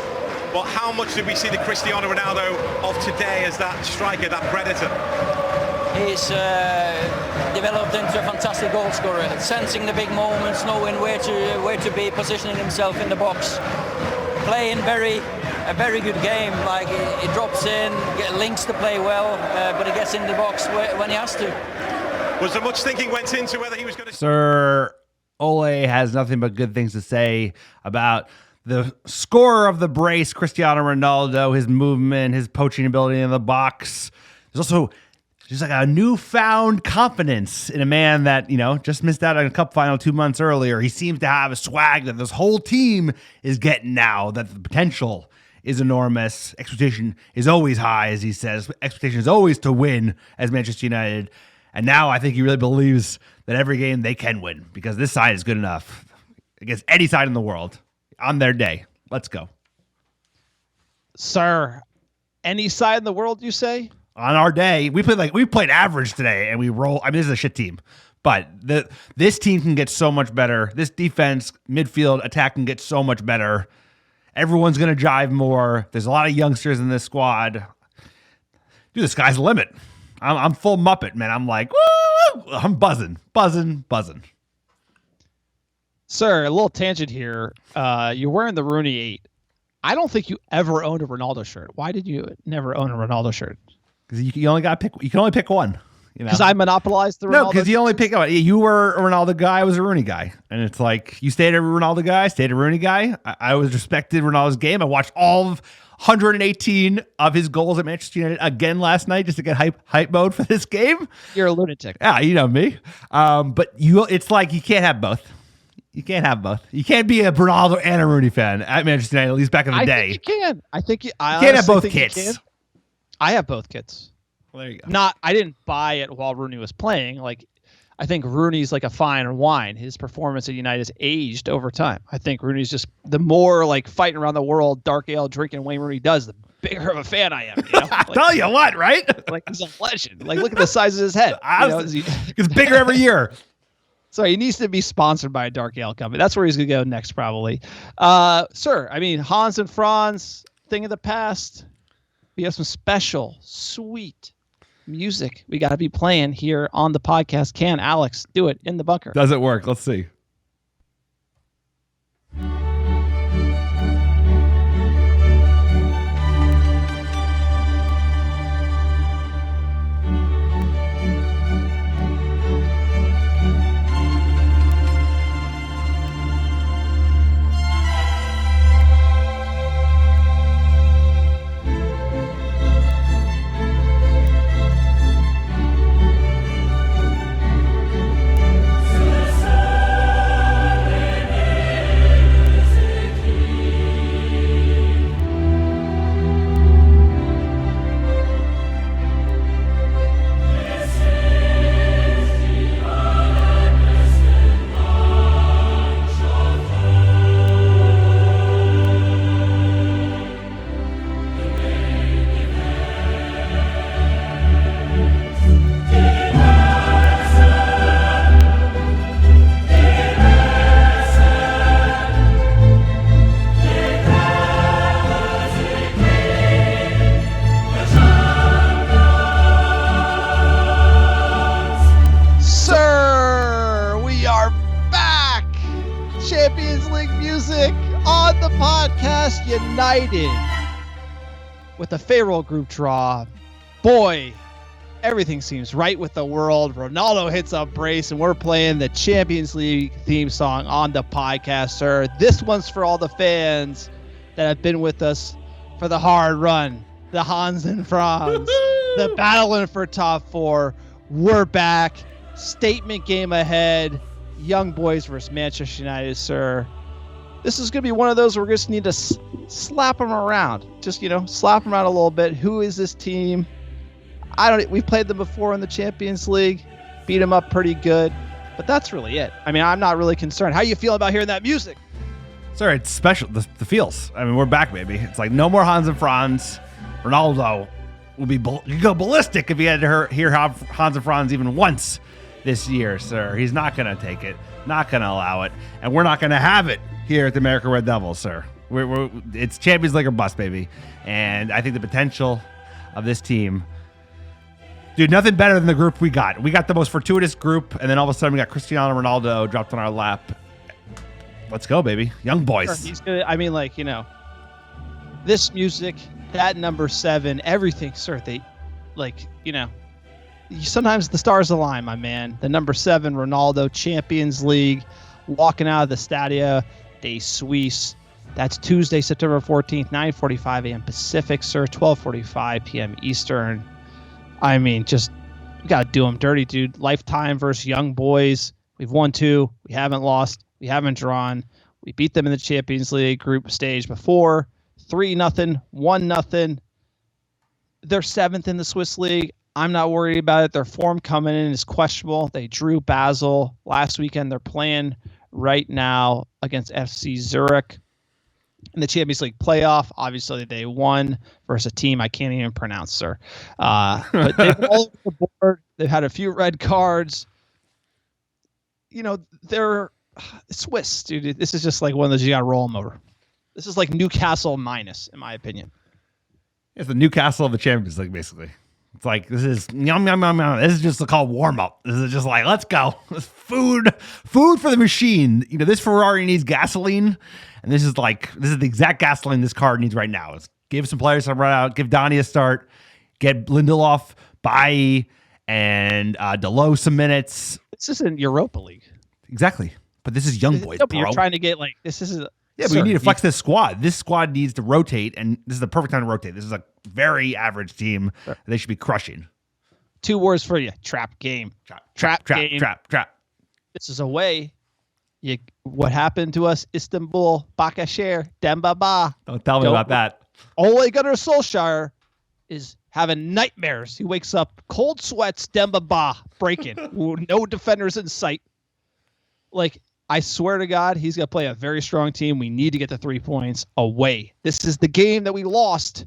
but how much did we see the Cristiano Ronaldo of today as that striker, that predator? He's developed into a fantastic goal scorer, sensing the big moments, knowing where to be, positioning himself in the box, playing a very good game. Like he drops in, links the play well, but he gets in the box when he has to. Was there much thinking went into whether he was going to... Sir, Ole has nothing but good things to say about the scorer of the brace, Cristiano Ronaldo, his movement, his poaching ability in the box. There's also just like a newfound confidence in a man that, just missed out on a cup final 2 months earlier. He seems to have a swag that this whole team is getting now, that the potential is enormous. Expectation is always high, as he says. Expectation is always to win as Manchester United. And now I think he really believes that every game they can win because this side is good enough against any side in the world on their day. Let's go. Sir, any side in the world, you say? On our day, we played average today and we roll. I mean, this is a shit team, but this team can get so much better. This defense, midfield, attack can get so much better. Everyone's going to jive more. There's a lot of youngsters in this squad. Dude, the sky's the limit. I'm full Muppet, man. I'm like, woo! I'm buzzing. Sir, a little tangent here. You're wearing the Rooney 8. I don't think you ever owned a Ronaldo shirt. Why did you never own a Ronaldo shirt? Because you only pick one. Because I monopolized the Ronaldo. No, because you only pick one. You were a Ronaldo guy. I was a Rooney guy, and it's like you stayed a Ronaldo guy, stayed a Rooney guy. I always respected Ronaldo's game. I watched all of 118 of his goals at Manchester United again last night just to get hype mode for this game. You're a lunatic. Yeah, you know me. But it's like you can't have both. You can't have both. You can't be a Ronaldo and a Rooney fan at Manchester United, at least back in the day. Think you can. I think you can't have both kits. I have both kits. Well, there you go. I didn't buy it while Rooney was playing. Like, I think Rooney's like a fine wine. His performance at United has aged over time. I think Rooney's just the more like fighting around the world, dark ale drinking Wayne Rooney does, the bigger of a fan I am. I tell you what, right? Like he's a legend. Like look at the size of his head. It's bigger every year. So he needs to be sponsored by a dark ale company. That's where he's gonna go next, probably. Sir, I mean Hans and Franz, thing of the past. We have some special, sweet music we got to be playing here on the podcast. Can Alex do it in the bunker? Does it work? Let's see. tied in with a favorable group draw. Boy, everything seems right with the world. Ronaldo hits a brace, and we're playing the Champions League theme song on the podcast, sir. This one's for all the fans that have been with us for the hard run, the Hans and Franz, the battling for top four. We're back. Statement game ahead. Young Boys versus Manchester United, sir. This is going to be one of those where we just need to slap them around. Just, slap them around a little bit. Who is this team? We've played them before in the Champions League, beat them up pretty good, but that's really it. I mean, I'm not really concerned. How you feel about hearing that music? Sir, it's special. The feels. I mean, we're back, baby. It's like no more Hans and Franz. Ronaldo will be you go ballistic if he had to hear Hans and Franz even once this year, sir. He's not going to take it, not going to allow it, and we're not going to have it here at the American Red Devils, sir. It's Champions League or bust, baby, and I think the potential of this team. Dude, nothing better than the group we got. We got the most fortuitous group, and then all of a sudden we got Cristiano Ronaldo dropped on our lap. Let's go, baby. Young boys. He's gonna, this music, that number 7, everything, sir. Sometimes the stars align, my man. The number 7, Ronaldo, Champions League, walking out of the Stadio de Suisse. That's Tuesday, September 14th, 9:45 a.m. Pacific, sir, 12:45 p.m. Eastern. I mean, just we got to do them dirty, dude. Lifetime versus Young Boys. We've won 2. We haven't lost. We haven't drawn. We beat them in the Champions League group stage before. 3-0, 1-0. They're 7th in the Swiss League. I'm not worried about it. Their form coming in is questionable. They drew Basel last weekend. They're playing right now against FC Zurich in the Champions League playoff. Obviously, they won versus a team I can't even pronounce, sir. But they've all over the board. They've had a few red cards. They're Swiss, dude. This is just like one of those you got to roll them over. This is like Newcastle minus, in my opinion. It's the Newcastle of the Champions League, basically. It's like, this is yum, yum, yum, yum. This is just called warm-up. This is just like, let's go. This food for the machine. This Ferrari needs gasoline, and this is the exact gasoline this car needs right now. It's give some players some run out, give Donnie a start, get Lindelof, Bailly, and Delo some minutes. This isn't Europa League. Exactly. But this is Young Boys, no, bro. You're trying to get this is yeah, but you need to flex this squad. This squad needs to rotate, and this is the perfect time to rotate. This is a very average team. Sure. They should be crushing. 2 words for you: trap game. Trap game. Trap. This is a way. What happened to us? Istanbul, Başakşehir, Dembaba. Don't tell me about that. Ole Gunnar Solskjaer is having nightmares. He wakes up, cold sweats, Dembaba breaking. No defenders in sight. I swear to God, he's going to play a very strong team. We need to get the 3 points away. This is the game that we lost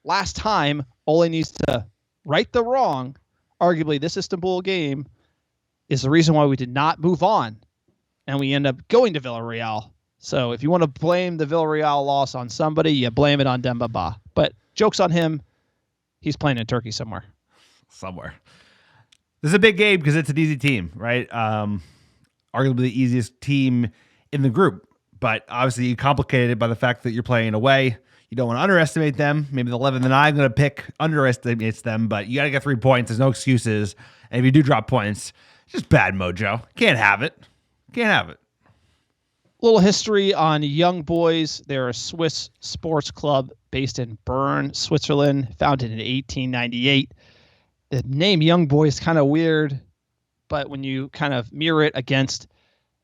last time. Ole needs to right the wrong. Arguably, this Istanbul game is the reason why we did not move on, and we end up going to Villarreal. So if you want to blame the Villarreal loss on somebody, you blame it on Dembaba. But joke's on him. He's playing in Turkey somewhere. This is a big game because it's an easy team, right? Arguably the easiest team in the group, but obviously you complicated it by the fact that you're playing away. You don't want to underestimate them. Maybe the 11 that I'm going to pick underestimates them, but you got to get 3 points. There's no excuses. And if you do drop points, it's just bad mojo. Can't have it. Little history on Young Boys. They're a Swiss sports club based in Bern, Switzerland, founded in 1898. The name Young Boys is kind of weird, but when you kind of mirror it against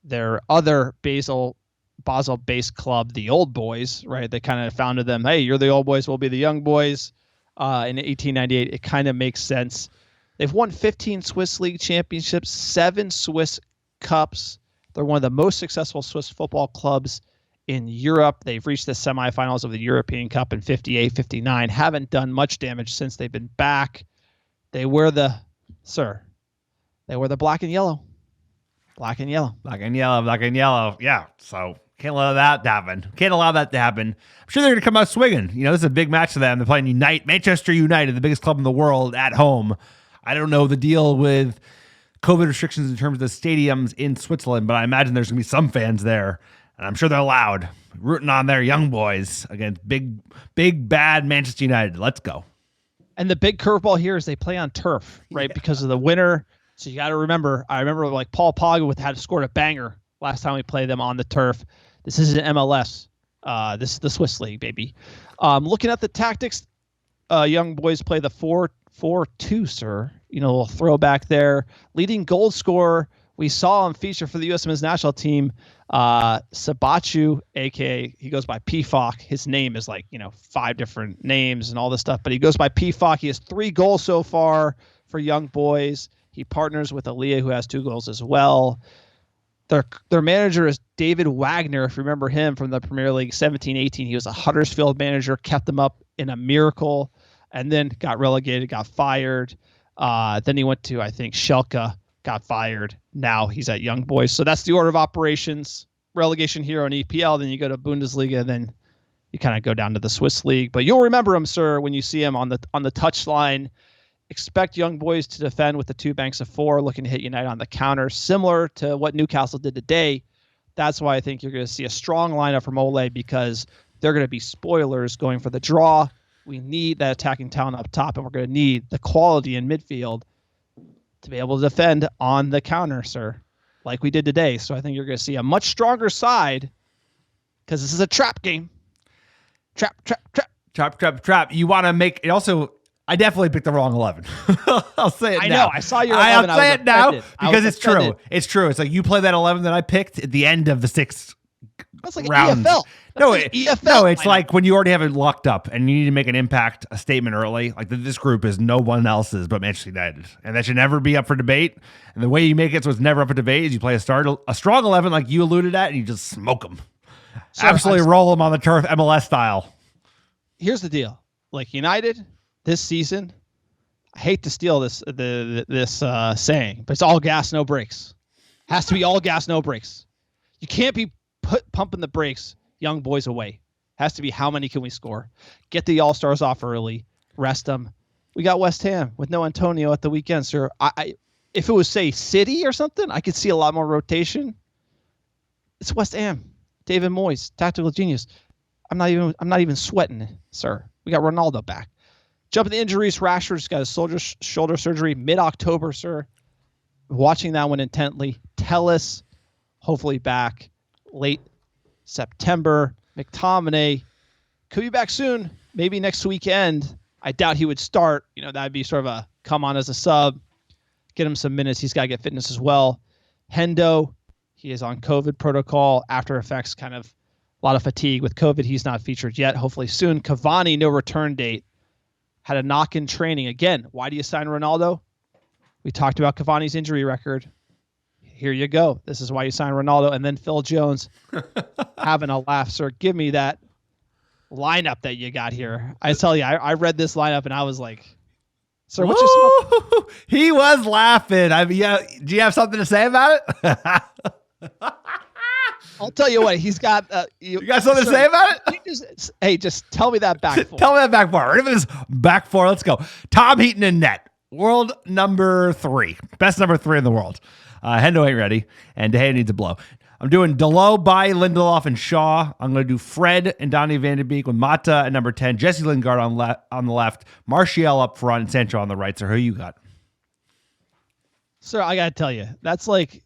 their other Basel-based club, the Old Boys, right? They kind of founded them. Hey, you're the Old Boys, we'll be the Young Boys. In 1898, it kind of makes sense. They've won 15 Swiss League championships, 7 Swiss Cups. They're one of the most successful Swiss football clubs in Europe. They've reached the semifinals of the European Cup in 58, 59. Haven't done much damage since they've been back. They wear the black and yellow. Black and yellow. Yeah. So can't allow that to happen. I'm sure they're going to come out swinging. This is a big match for them. They're playing Manchester United, the biggest club in the world, at home. I don't know the deal with COVID restrictions in terms of the stadiums in Switzerland, but I imagine there's going to be some fans there. And I'm sure they're loud, rooting on their young boys against big, bad Manchester United. Let's go. And the big curveball here is they play on turf, right? Yeah. Because of the winter. So you got to remember, I remember like Paul Pogba had scored a banger last time we played them on the turf. This isn't MLS. This is the Swiss League, baby. Looking at the tactics, young boys play the 4-4-2, sir. A little throwback there. Leading goal scorer, we saw him feature for the U.S. Men's National Team, Sabachu, a.k.a. he goes by PFOC. His name is 5 different names and all this stuff, but he goes by PFOC. He has 3 goals so far for young boys. He partners with Aaliyah, who has 2 goals as well. Their manager is David Wagner, if you remember him from the Premier League 17-18. He was a Huddersfield manager, kept them up in a miracle, and then got relegated, got fired. Then he went to, I think, Schalke, got fired. Now he's at Young Boys. So that's the order of operations. Relegation hero in EPL, then you go to Bundesliga, then you kind of go down to the Swiss League. But you'll remember him, sir, when you see him on the touchline. Expect Young Boys to defend with the 2 banks of 4, looking to hit United on the counter, similar to what Newcastle did today. That's why I think you're going to see a strong lineup from Ole, because they're going to be spoilers going for the draw. We need that attacking talent up top, and we're going to need the quality in midfield to be able to defend on the counter, sir, like we did today. So I think you're going to see a much stronger side, because this is a trap game. Trap. You want to make it also. I definitely picked the wrong 11. I'll say it now. I know. I saw your 11. I'll say it now because it's true. It's true. It's like you play that 11 that I picked at the end of the 6th That's like round. an EFL. No, it's like when you already have it locked up and you need to make an impact, a statement early. Like this group is no one else's but Manchester United, and that should never be up for debate. And the way you make it so it's never up for debate is you play a strong 11 like you alluded at, and you just smoke them. So absolutely roll them on the turf, MLS style. Here's the deal: like United this season, I hate to steal this saying, but it's all gas, no brakes. Has to be all gas, no brakes. You can't be pumping the brakes, Young Boys away. Has to be how many can we score? Get the All-Stars off early, rest them. We got West Ham with no Antonio at the weekend, sir. If it was, say, City or something, I could see a lot more rotation. It's West Ham. David Moyes, tactical genius. I'm not even sweating, sir. We got Ronaldo back. Jumping the injuries, Rashford's got his shoulder surgery mid-October, sir. Watching that one intently. Telles, hopefully back late September. McTominay could be back soon, maybe next weekend. I doubt he would start. That'd be sort of a come on as a sub. Get him some minutes. He's got to get fitness as well. Hendo, he is on COVID protocol. After effects, kind of a lot of fatigue with COVID. He's not featured yet. Hopefully soon. Cavani, no return date. Had a knock in training. Again, why do you sign Ronaldo? We talked about Cavani's injury record. Here you go. This is why you sign Ronaldo. And then Phil Jones having a laugh, sir. Give me that lineup that you got here. I tell you, I read this lineup and I was like, sir, what's your smoke? He was laughing. I mean, yeah. Do you have something to say about it? I'll tell you what, he's got. You got something to say about it? Just tell me that back four. Tell me that back four. Right this back four. Let's go. Tom Heaton in net. World number 3. Best number 3 in the world. Hendo ain't ready, and De Gea needs a blow. I'm doing Dalot, Bailly, Lindelof, and Shaw. I'm going to do Fred and Donny van de Beek with Mata at number 10, Jesse Lingard on the left, Martial up front, and Sancho on the right. So who you got? Sir, I got to tell you, that's like...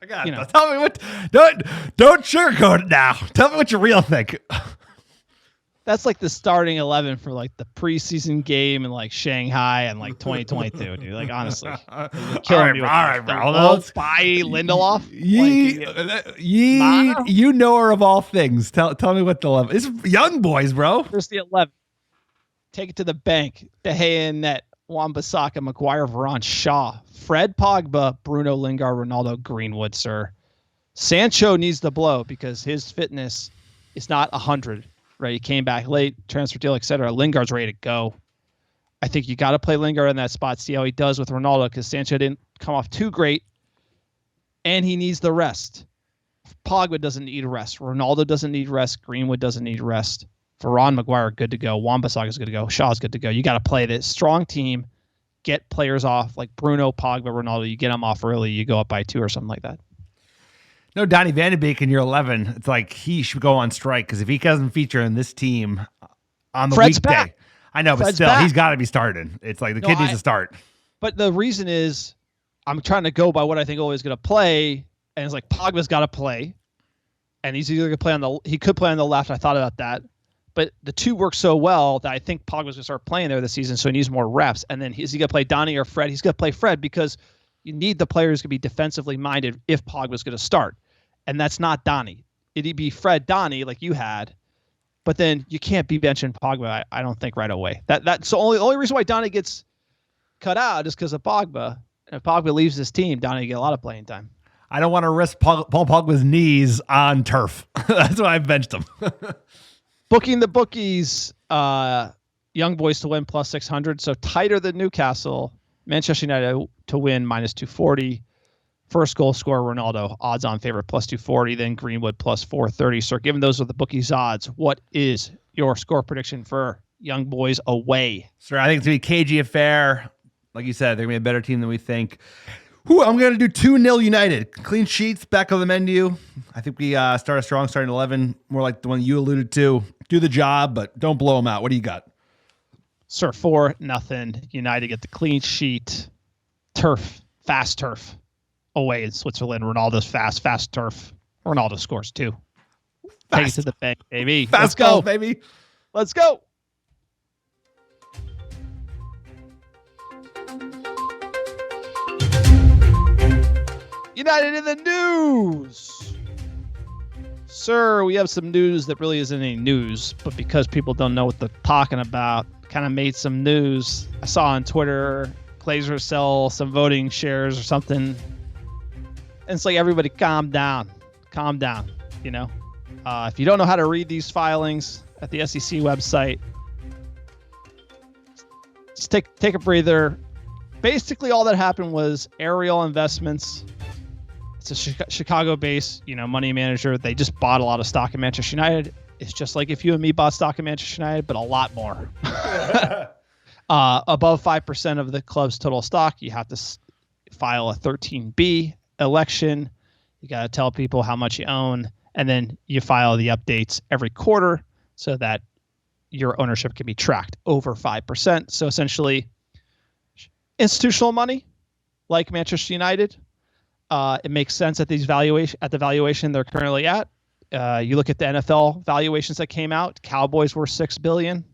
I got it. Tell me what. Don't sugarcoat it now. Tell me what you real think. That's like the starting 11 for like the preseason game in like Shanghai and like 2022, dude. Like honestly, all right, bro. Bailly, Lindelof. You know her of all things. Tell me what the 11. It's Young Boys, bro. Here's the 11. Take it to the bank. De Gea in net. Wan-Bissaka, Maguire, Varane, Shaw, Fred, Pogba, Bruno, Lingard, Ronaldo, Greenwood, sir. Sancho needs the blow because his fitness is not 100, right? He came back late, transfer deal, etc. Lingard's ready to go. I think you got to play Lingard in that spot, see how he does with Ronaldo because Sancho didn't come off too great, and he needs the rest. Pogba doesn't need rest. Ronaldo doesn't need rest. Greenwood doesn't need rest. Varane, Maguire, good to go. Wan-Bissaka's good to go. Shaw's good to go. You got to play this strong team, get players off like Bruno, Pogba, Ronaldo. You get them off early, you go up by 2 or something like that. No, Donny Van de Beek in year 11. It's like he should go on strike because if he doesn't feature in this team on the Fred's weekday, back. I know, but Fred's still, back. he's got to be starting. It's like the kid needs to start. But the reason is I'm trying to go by what I think Ole's going to play, and it's like Pogba's got to play, and he's either going to play he could play on the left. I thought about that. But the two work so well that I think Pogba's going to start playing there this season, so he needs more reps. And then is he going to play Donny or Fred? He's going to play Fred because you need the players to be defensively minded if Pogba's going to start. And that's not Donny. It'd be Fred Donny like you had, but then you can't be benching Pogba, I don't think, right away. That's the only reason why Donny gets cut out is because of Pogba. And if Pogba leaves this team, Donny get a lot of playing time. I don't want to risk Paul Pogba's knees on turf. That's why I benched him. Booking the bookies, young boys to win plus 600. So tighter than Newcastle. Manchester United to win minus 240. First goal scorer Ronaldo, odds on favorite plus 240. Then Greenwood plus 430. So given those are the bookies odds, what is your score prediction for young boys away? Sir, I think it's going to be a cagey affair. Like you said, they're going to be a better team than we think. I'm going to do 2-0 United. Clean sheets, back on the menu. I think we start a strong starting 11, more like the one you alluded to. Do the job, but don't blow them out. What do you got? Sir, 4-0. United get the clean sheet. Fast turf. Away in Switzerland. Ronaldo's fast turf. Ronaldo scores 2. Take it to the bank, baby. Let's go, baby. Let's go. United in the news. Sir, we have some news that really isn't any news, but because people don't know what they're talking about, kind of made some news. I saw on Twitter, Glazers sell some voting shares or something. And it's like, everybody calm down. Calm down, you know. If you don't know how to read these filings at the SEC website, just take a breather. Basically, all that happened was Ariel Investments. It's a Chicago-based, money manager. They just bought a lot of stock in Manchester United. It's just like if you and me bought stock in Manchester United, but a lot more. Above 5% of the club's total stock, you have to file a 13B election. You got to tell people how much you own, and then you file the updates every quarter so that your ownership can be tracked over 5%. So essentially, institutional money, like Manchester United, it makes sense at the valuation they're currently at. You look at the NFL valuations that came out. Cowboys were $6 billion.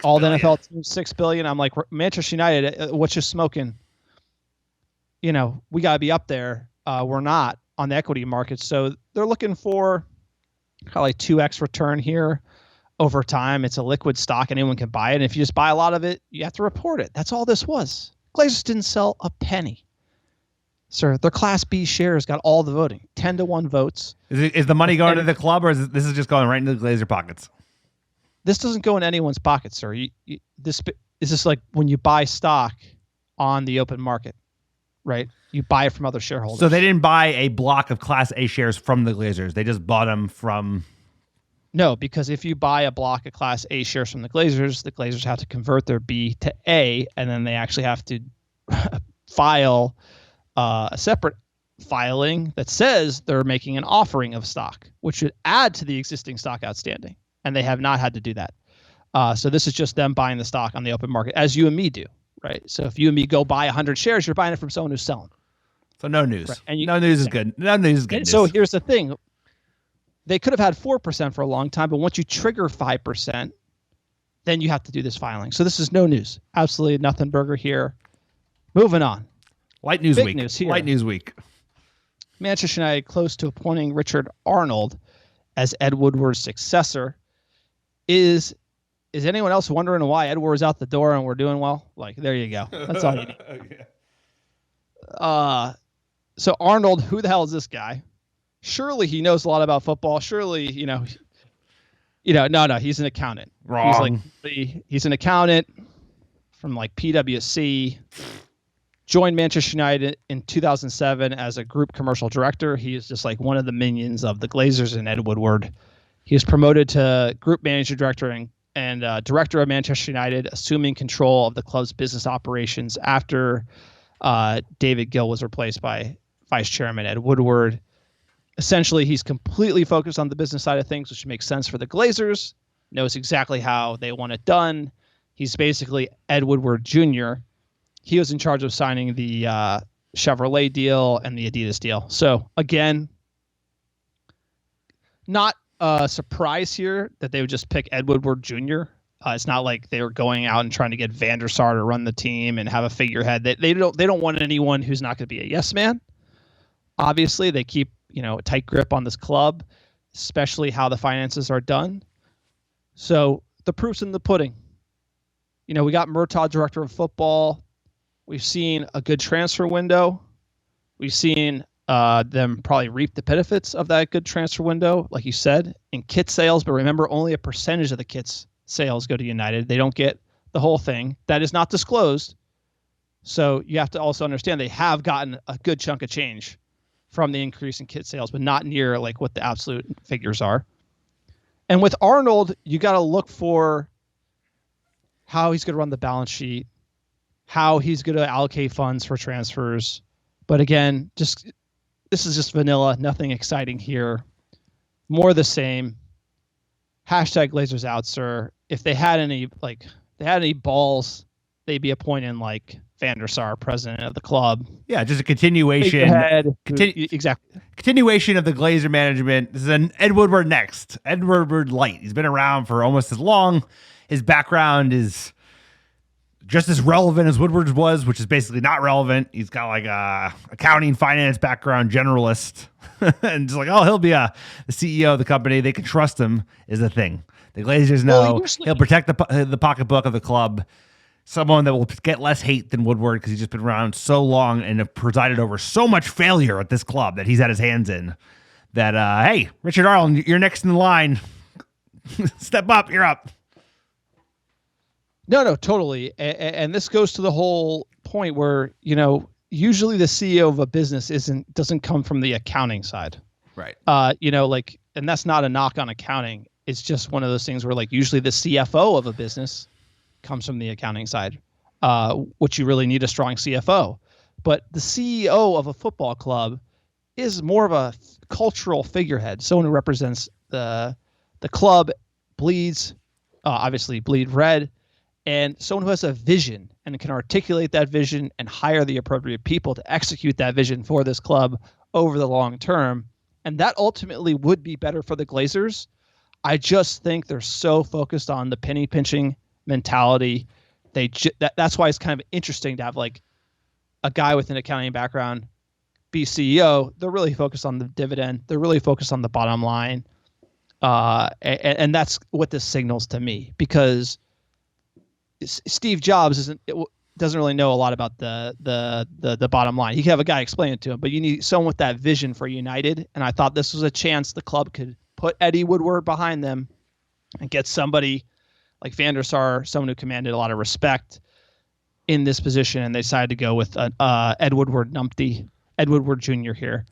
All the NFL teams $6 billion. I'm like, Manchester United, what's you smoking? We got to be up there. We're not on the equity market. So they're looking for probably 2x return here over time. It's a liquid stock. Anyone can buy it. And if you just buy a lot of it, you have to report it. That's all this was. Glazers didn't sell a penny. Sir, their Class B shares got all the voting. 10-1 votes. Is the money going to the club, or is this just going right into the Glazer pockets? This doesn't go in anyone's pocket, sir. This is just like when you buy stock on the open market, right? You buy it from other shareholders. So they didn't buy a block of Class A shares from the Glazers. They just bought them from... No, because if you buy a block of Class A shares from the Glazers have to convert their B to A, and then they actually have to file a separate filing that says they're making an offering of stock, which should add to the existing stock outstanding. And they have not had to do that. So this is just them buying the stock on the open market, as you and me do, right? So if you and me go buy 100 shares, you're buying it from someone who's selling. So no news. Right. And no news is good. No news is good news. So here's the thing. They could have had 4% for a long time, but once you trigger 5%, then you have to do this filing. So this is no news. Absolutely nothing burger here. Moving on. Light news Big week. news here. Light news week. Manchester United close to appointing Richard Arnold as Ed Woodward's successor. Is anyone else wondering why Ed Woodward's out the door and we're doing well? Like, there you go. That's all you need. So Arnold, who the hell is this guy? Surely he knows a lot about football. Surely, no, he's an accountant. Wrong. He's an accountant from like PwC. Joined Manchester United in 2007 as a group commercial director. He is just like one of the minions of the Glazers and Ed Woodward. He was promoted to group manager director and director of Manchester United, assuming control of the club's business operations after David Gill was replaced by vice chairman Ed Woodward. essentially he's completely focused on the business side of things, which makes sense for the Glazers. Knows exactly how they want it done. He's basically Ed Woodward Jr. He was in charge of signing the Chevrolet deal and the Adidas deal. So again, not a surprise here that they would just pick Ed Woodward Jr. It's not like they were going out and trying to get Van der Sar to run the team and have a figurehead. They don't want anyone who's not going to be a yes man. Obviously, they keep a tight grip on this club, especially how the finances are done. So the proof's in the pudding. We got Murtaugh, director of football. We've seen a good transfer window. We've seen them probably reap the benefits of that good transfer window, like you said, in kit sales. But remember, only a percentage of the kits sales go to United. They don't get the whole thing. That is not disclosed. So you have to also understand they have gotten a good chunk of change from the increase in kit sales, but not near like what the absolute figures are. And with Arnold, you got to look for how he's going to run the balance sheet, how he's going to allocate funds for transfers. But again, this is just vanilla, nothing exciting here. More the same. Hashtag Glazers out, sir. If they had any balls, they'd be appointing like Van der Sar, president of the club. Yeah, just a continuation. Exactly. Continuation of the Glazer management. This is an Ed Woodward next. Ed Woodward light. He's been around for almost as long. His background is just as relevant as Woodward's was, which is basically not relevant. He's got like a accounting, finance background, generalist. And just like, he'll be the CEO of the company. They can trust him is the thing. The Glazers know he'll protect the pocketbook of the club. Someone that will get less hate than Woodward because he's just been around so long and have presided over so much failure at this club that he's had his hands in. That, hey, Richard Arlen, you're next in the line. Step up, you're up. No, totally. And this goes to the whole point where, usually the CEO of a business doesn't come from the accounting side. Right. And that's not a knock on accounting. It's just one of those things where like usually the CFO of a business comes from the accounting side, which you really need a strong CFO. But the CEO of a football club is more of a cultural figurehead, someone who represents the club, obviously bleed red, and someone who has a vision and can articulate that vision and hire the appropriate people to execute that vision for this club over the long term. And that ultimately would be better for the Glazers. I just think they're so focused on the penny pinching mentality. That's why it's kind of interesting to have like a guy with an accounting background be CEO. They're really focused on the dividend. They're really focused on the bottom line. And that's what this signals to me, because Steve Jobs doesn't really know a lot about the bottom line. He can have a guy explain it to him, but you need someone with that vision for United. And I thought this was a chance the club could put Eddie Woodward behind them and get somebody like Van der Sar, someone who commanded a lot of respect in this position. And they decided to go with Ed Woodward Jr. here.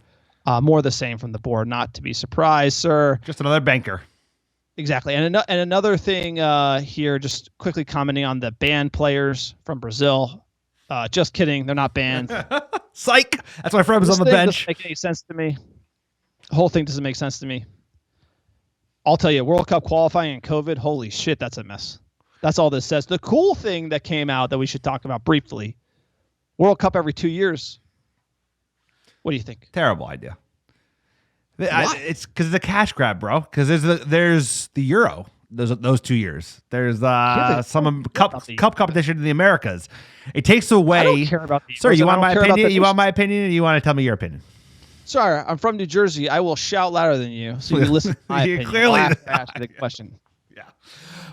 More the same from the board, not to be surprised, sir. Just another banker. Exactly. And another thing here, just quickly commenting on the banned players from Brazil. Just kidding. They're not banned. Psych. That's why Fred was on the bench. Doesn't make any sense to me. The whole thing doesn't make sense to me. I'll tell you, World Cup qualifying and COVID, holy shit, that's a mess. That's all this says. The cool thing that came out that we should talk about briefly, World Cup every 2 years. What do you think? Terrible idea. It's because it's a cash grab, bro. Because there's the Euro. Those 2 years. There's some cup competition in the Americas. It takes away. I don't care about the. Sir, you want my opinion? You want my opinion? Or you want to tell me your opinion? Sorry, I'm from New Jersey. I will shout louder than you, so you listen to my opinion. Clearly, ask the question. Yeah,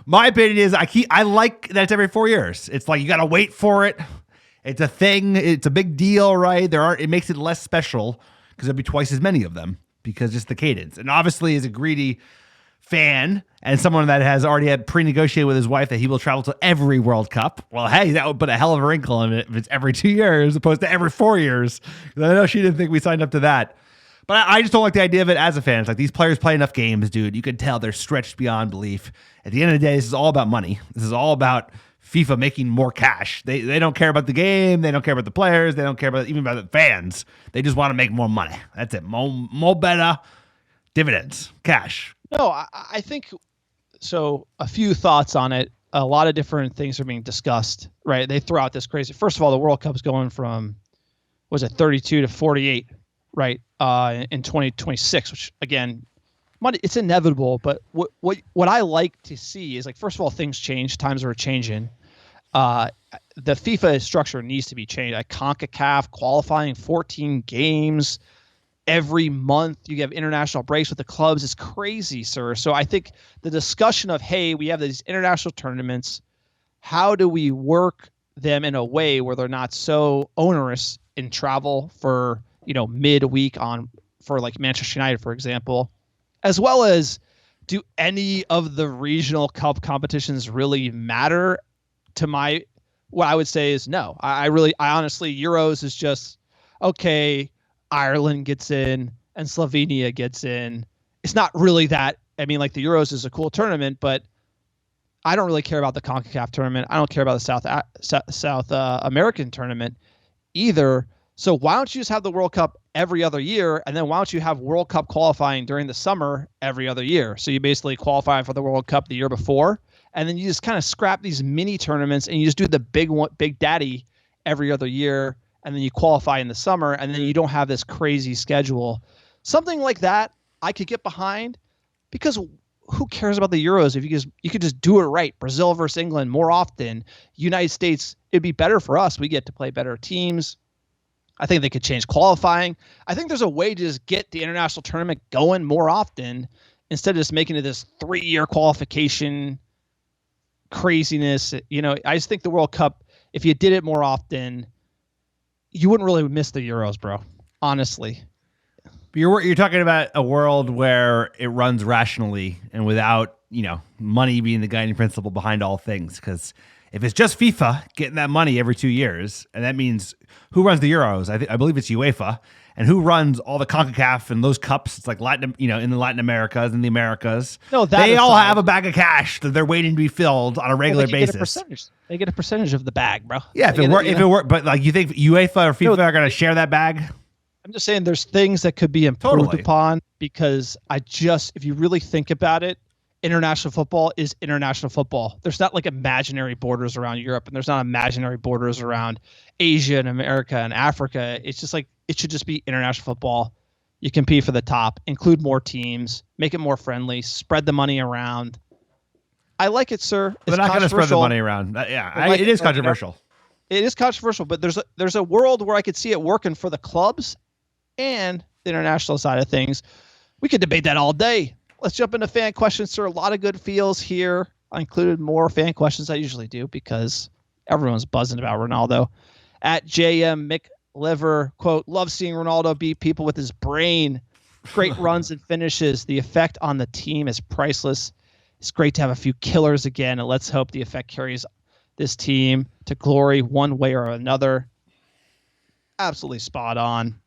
my opinion is I like that it's every 4 years. It's like you got to wait for it. It's a thing. It's a big deal, right? It makes it less special because there'll be twice as many of them because just the cadence. And obviously, as a greedy fan and someone that has already had pre-negotiated with his wife that he will travel to every World Cup. Well, hey, that would put a hell of a wrinkle in it if it's every 2 years as opposed to every 4 years. I know she didn't think we signed up to that. But I just don't like the idea of it as a fan. It's like these players play enough games, dude. You can tell they're stretched beyond belief. At the end of the day, this is all about money. This is all about FIFA making more cash. They don't care about the game. They don't care about the players. They don't care about even about the fans. They just want to make more money. That's it. More better dividends, cash. No, I think so. A few thoughts on it. A lot of different things are being discussed, right? They throw out this crazy. First of all, the World Cup's going from, was it 32 to 48, right? In 2026, which again, money, it's inevitable. But what I like to see is, like, first of all, things change. Times are changing. The FIFA structure needs to be changed. Like CONCACAF qualifying 14 games every month. You have international breaks with the clubs. It's crazy, sir. So I think the discussion of, hey, we have these international tournaments. How do we work them in a way where they're not so onerous in travel for, midweek for like Manchester United, for example, as well as do any of the regional cup competitions really matter? What I would say is no. I honestly, Euros is just, okay, Ireland gets in and Slovenia gets in. It's not really that. I mean, like, the Euros is a cool tournament, but I don't really care about the CONCACAF tournament. I don't care about the South American tournament either. So why don't you just have the World Cup every other year, and then why don't you have World Cup qualifying during the summer every other year? So you basically qualify for the World Cup the year before, and then you just kind of scrap these mini tournaments and you just do the big daddy every other year, and then you qualify in the summer, and then you don't have this crazy schedule. Something like that I could get behind, because who cares about the Euros if you could just do it right? Brazil versus England more often. United States, it'd be better for us. We get to play better teams. I think they could change qualifying. I think there's a way to just get the international tournament going more often instead of just making it this 3-year qualification craziness. I just think the World Cup, if you did it more often, you wouldn't really miss the Euros, bro. Honestly. You're talking about a world where it runs rationally and without, money being the guiding principle behind all things. Because if it's just FIFA getting that money every 2 years, and that means who runs the Euros? I believe it's UEFA. And who runs all the CONCACAF and those cups? It's like in the Latin Americas and the Americas. No, they all have a bag of cash that they're waiting to be filled on a regular basis. Get a percentage. They get a percentage of the bag, bro. Yeah, if it worked, but like, you think UEFA or FIFA are going to share that bag? I'm just saying there's things that could be improved upon, because if you really think about it, international football is international football. There's not like imaginary borders around Europe, and there's not imaginary borders around Asia and America and Africa. It's just like, it should just be international football. You compete for the top, include more teams, make it more friendly, spread the money around. I like it, sir. They're not going to spread the money around. It is controversial. It is controversial, but there's a world where I could see it working for the clubs and the international side of things. We could debate that all day. Let's jump into fan questions, sir. A lot of good feels here. I included more fan questions than I usually do because everyone's buzzing about Ronaldo. At JM McLiver, quote, love seeing Ronaldo beat people with his brain. Great runs and finishes. The effect on the team is priceless. It's great to have a few killers again, and let's hope the effect carries this team to glory one way or another. Absolutely spot on.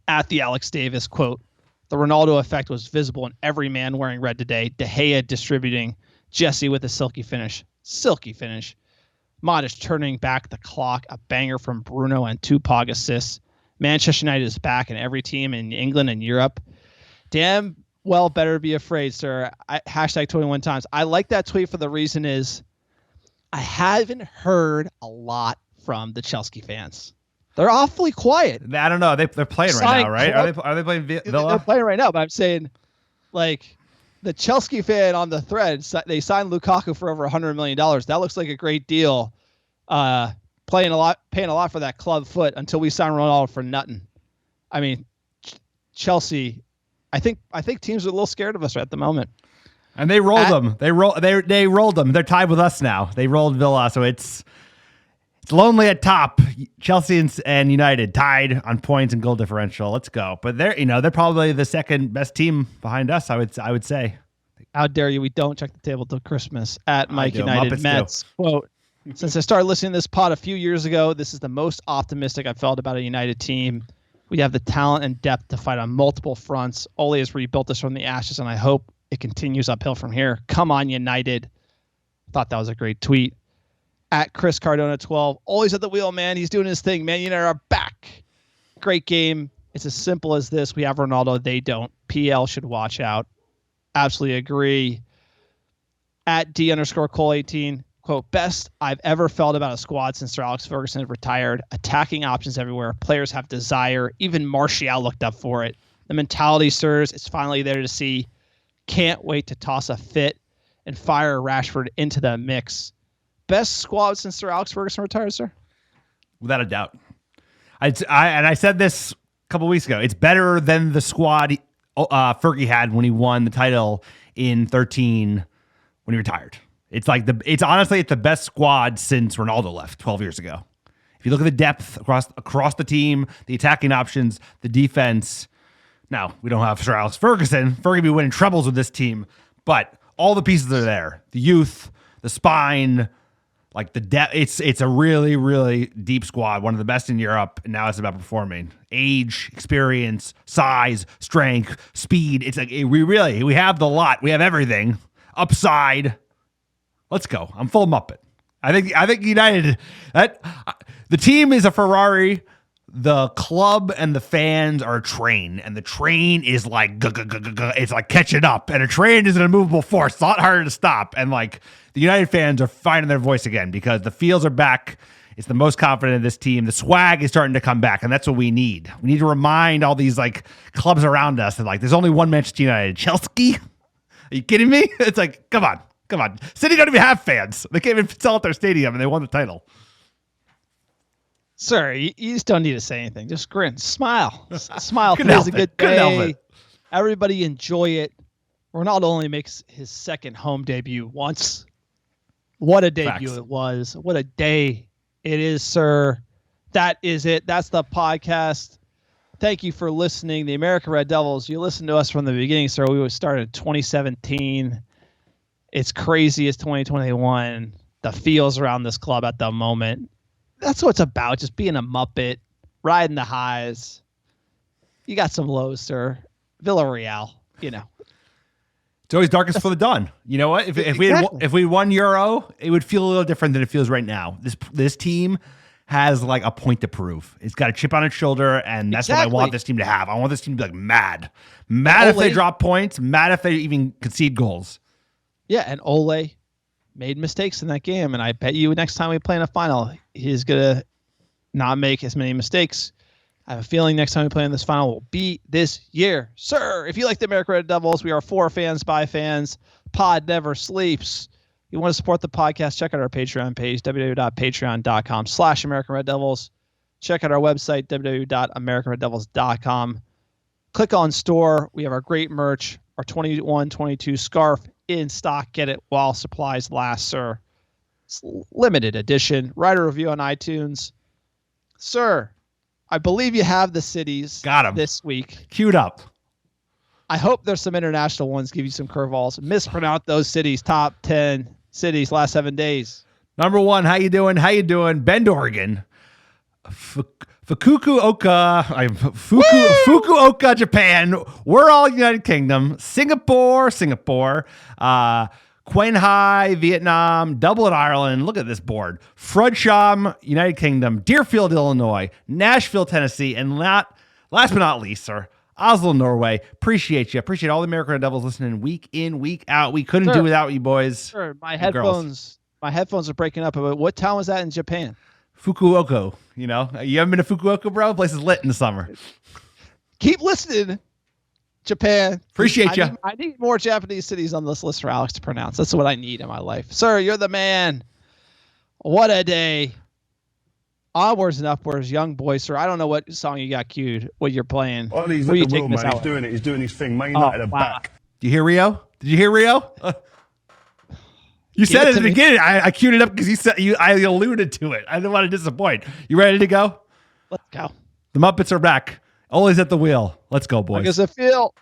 At the Alex Davis, quote, the Ronaldo effect was visible in every man wearing red today. De Gea distributing, Jesse with a silky finish. Modric turning back the clock, a banger from Bruno and 2 Pog assists. Manchester United is back in every team in England and Europe. Damn well better be afraid, sir. Hashtag 21 times. I like that tweet for the reason is I haven't heard a lot from the Chelsea fans. They're awfully quiet. I don't know. They're playing right now, right? Are they playing Villa? They're playing right now, but I'm saying, like, the Chelsea fan on the thread, they signed Lukaku for over $100 million. That looks like a great deal. Paying a lot for that club foot until we sign Ronaldo for nothing. I mean, Chelsea, I think teams are a little scared of us at the moment. And they rolled them. They rolled them. They're tied with us now. They rolled Villa, so it's lonely at top. Chelsea and United tied on points and goal differential. Let's go. But they're probably the second best team behind us, I would say. How dare you? We don't check the table till Christmas. At Mike United Mets, quote, since I started listening to this pod a few years ago, this is the most optimistic I've felt about a United team. We have the talent and depth to fight on multiple fronts. Ole has rebuilt us from the ashes, and I hope it continues uphill from here. Come on, United. Thought that was a great tweet. at Chris Cardona 12. Always at the wheel, man. He's doing his thing. Man United are back. Great game. It's as simple as this. We have Ronaldo. They don't. PL should watch out. Absolutely agree. At D_Cole18, quote, best I've ever felt about a squad since Sir Alex Ferguson retired. Attacking options everywhere. Players have desire. Even Martial looked up for it. The mentality stirs. It's finally there to see. Can't wait to toss a fit and fire Rashford into the mix. Best squad since Sir Alex Ferguson retired, sir? Without a doubt. I said this a couple weeks ago. It's better than the squad Fergie had when he won the title in 13 when he retired. It's honestly the best squad since Ronaldo left 12 years ago. If you look at the depth across the team, the attacking options, the defense. Now, we don't have Sir Alex Ferguson. Fergie be winning trebles with this team, but all the pieces are there. The youth, the spine, like the depth. It's a really, really deep squad. One of the best in Europe. And now it's about performing. Age, experience, size, strength, speed. It's like we have the lot. We have everything. Upside. Let's go. I'm full Muppet. I think United, the team is a Ferrari. The club and the fans are a train, and the train is like it's like catching up, and a train is an immovable force. It's a lot harder to stop, and like the United fans are finding their voice again because the feels are back. It's the most confident in this team. The swag is starting to come back, and that's what we need. We need to remind all these like clubs around us that like there's only one Manchester United. Chelsea? Are you kidding me? It's like come on. City don't even have fans. They can't even sell out their stadium, and they won the title. Sir, you just don't need to say anything. Just grin. Smile. Smile. Couldn't help Today's a good it. Couldn't help day. it. Everybody enjoy it. Ronaldo only makes his second home debut once. What a debut Facts. it was. What a day it is, sir. That is it. That's the podcast. Thank you for listening. The American Red Devils, you listened to us from the beginning, sir. We started in 2017. It's crazy. It's 2021. The feels around this club at the moment. That's what it's about. Just being a Muppet, riding the highs. You got some lows, sir. Villarreal, It's always darkest for the dawn. You know what? If we won Euro, it would feel a little different than it feels right now. This team has like a point to prove. It's got a chip on its shoulder, and that's what I want this team to have. I want this team to be like mad if they drop points, mad if they even concede goals. Yeah, and Ole made mistakes in that game, and I bet you next time we play in a final, he's going to not make as many mistakes. I have a feeling next time we play in this final will be this year. Sir, if you like the American Red Devils, we are for fans, by fans. Pod never sleeps. You want to support the podcast, check out our Patreon page, www.patreon.com/American Red Devils. Check out our website, www.americanreddevils.com. Click on store. We have our great merch, our 21-22 scarf in stock. Get it while supplies last, sir. It's limited edition. Write a review on iTunes. Sir, I believe you have the cities Got 'em. this week. Queued up. I hope there's some international ones, give you some curveballs. Mispronounce those cities. Top 10 cities last 7 days. Number one, how you doing? Bend, Oregon. Fukuoka, Japan. We're all United Kingdom. Singapore. Quanhai, Vietnam. Dublin, Ireland. Look at this board. Frodsham, United Kingdom. Deerfield, Illinois. Nashville, Tennessee. And last but not least, sir, Oslo, Norway. Appreciate you. Appreciate all the American Red Devils listening week in, week out. We couldn't do without you boys. Sir, my headphones are breaking up. What town was that in Japan? Fukuoka. You haven't been to Fukuoka, bro? The place is lit in the summer. Keep listening, Japan. Appreciate you. I need more Japanese cities on this list for Alex to pronounce. That's what I need in my life. Sir, you're the man. What a day. Onwards and upwards, young boy, sir. I don't know what song you got queued, what you're playing. Well, he's Where at you the wheel, taking us man. out? He's doing his thing. Man United are back. Did you hear Rio? You said it it at to the me. beginning. I queued it up because I alluded to it. I didn't want to disappoint. You ready to go? Let's go. The Muppets are back. Ole's at the wheel. Let's go, boys. How does it feel?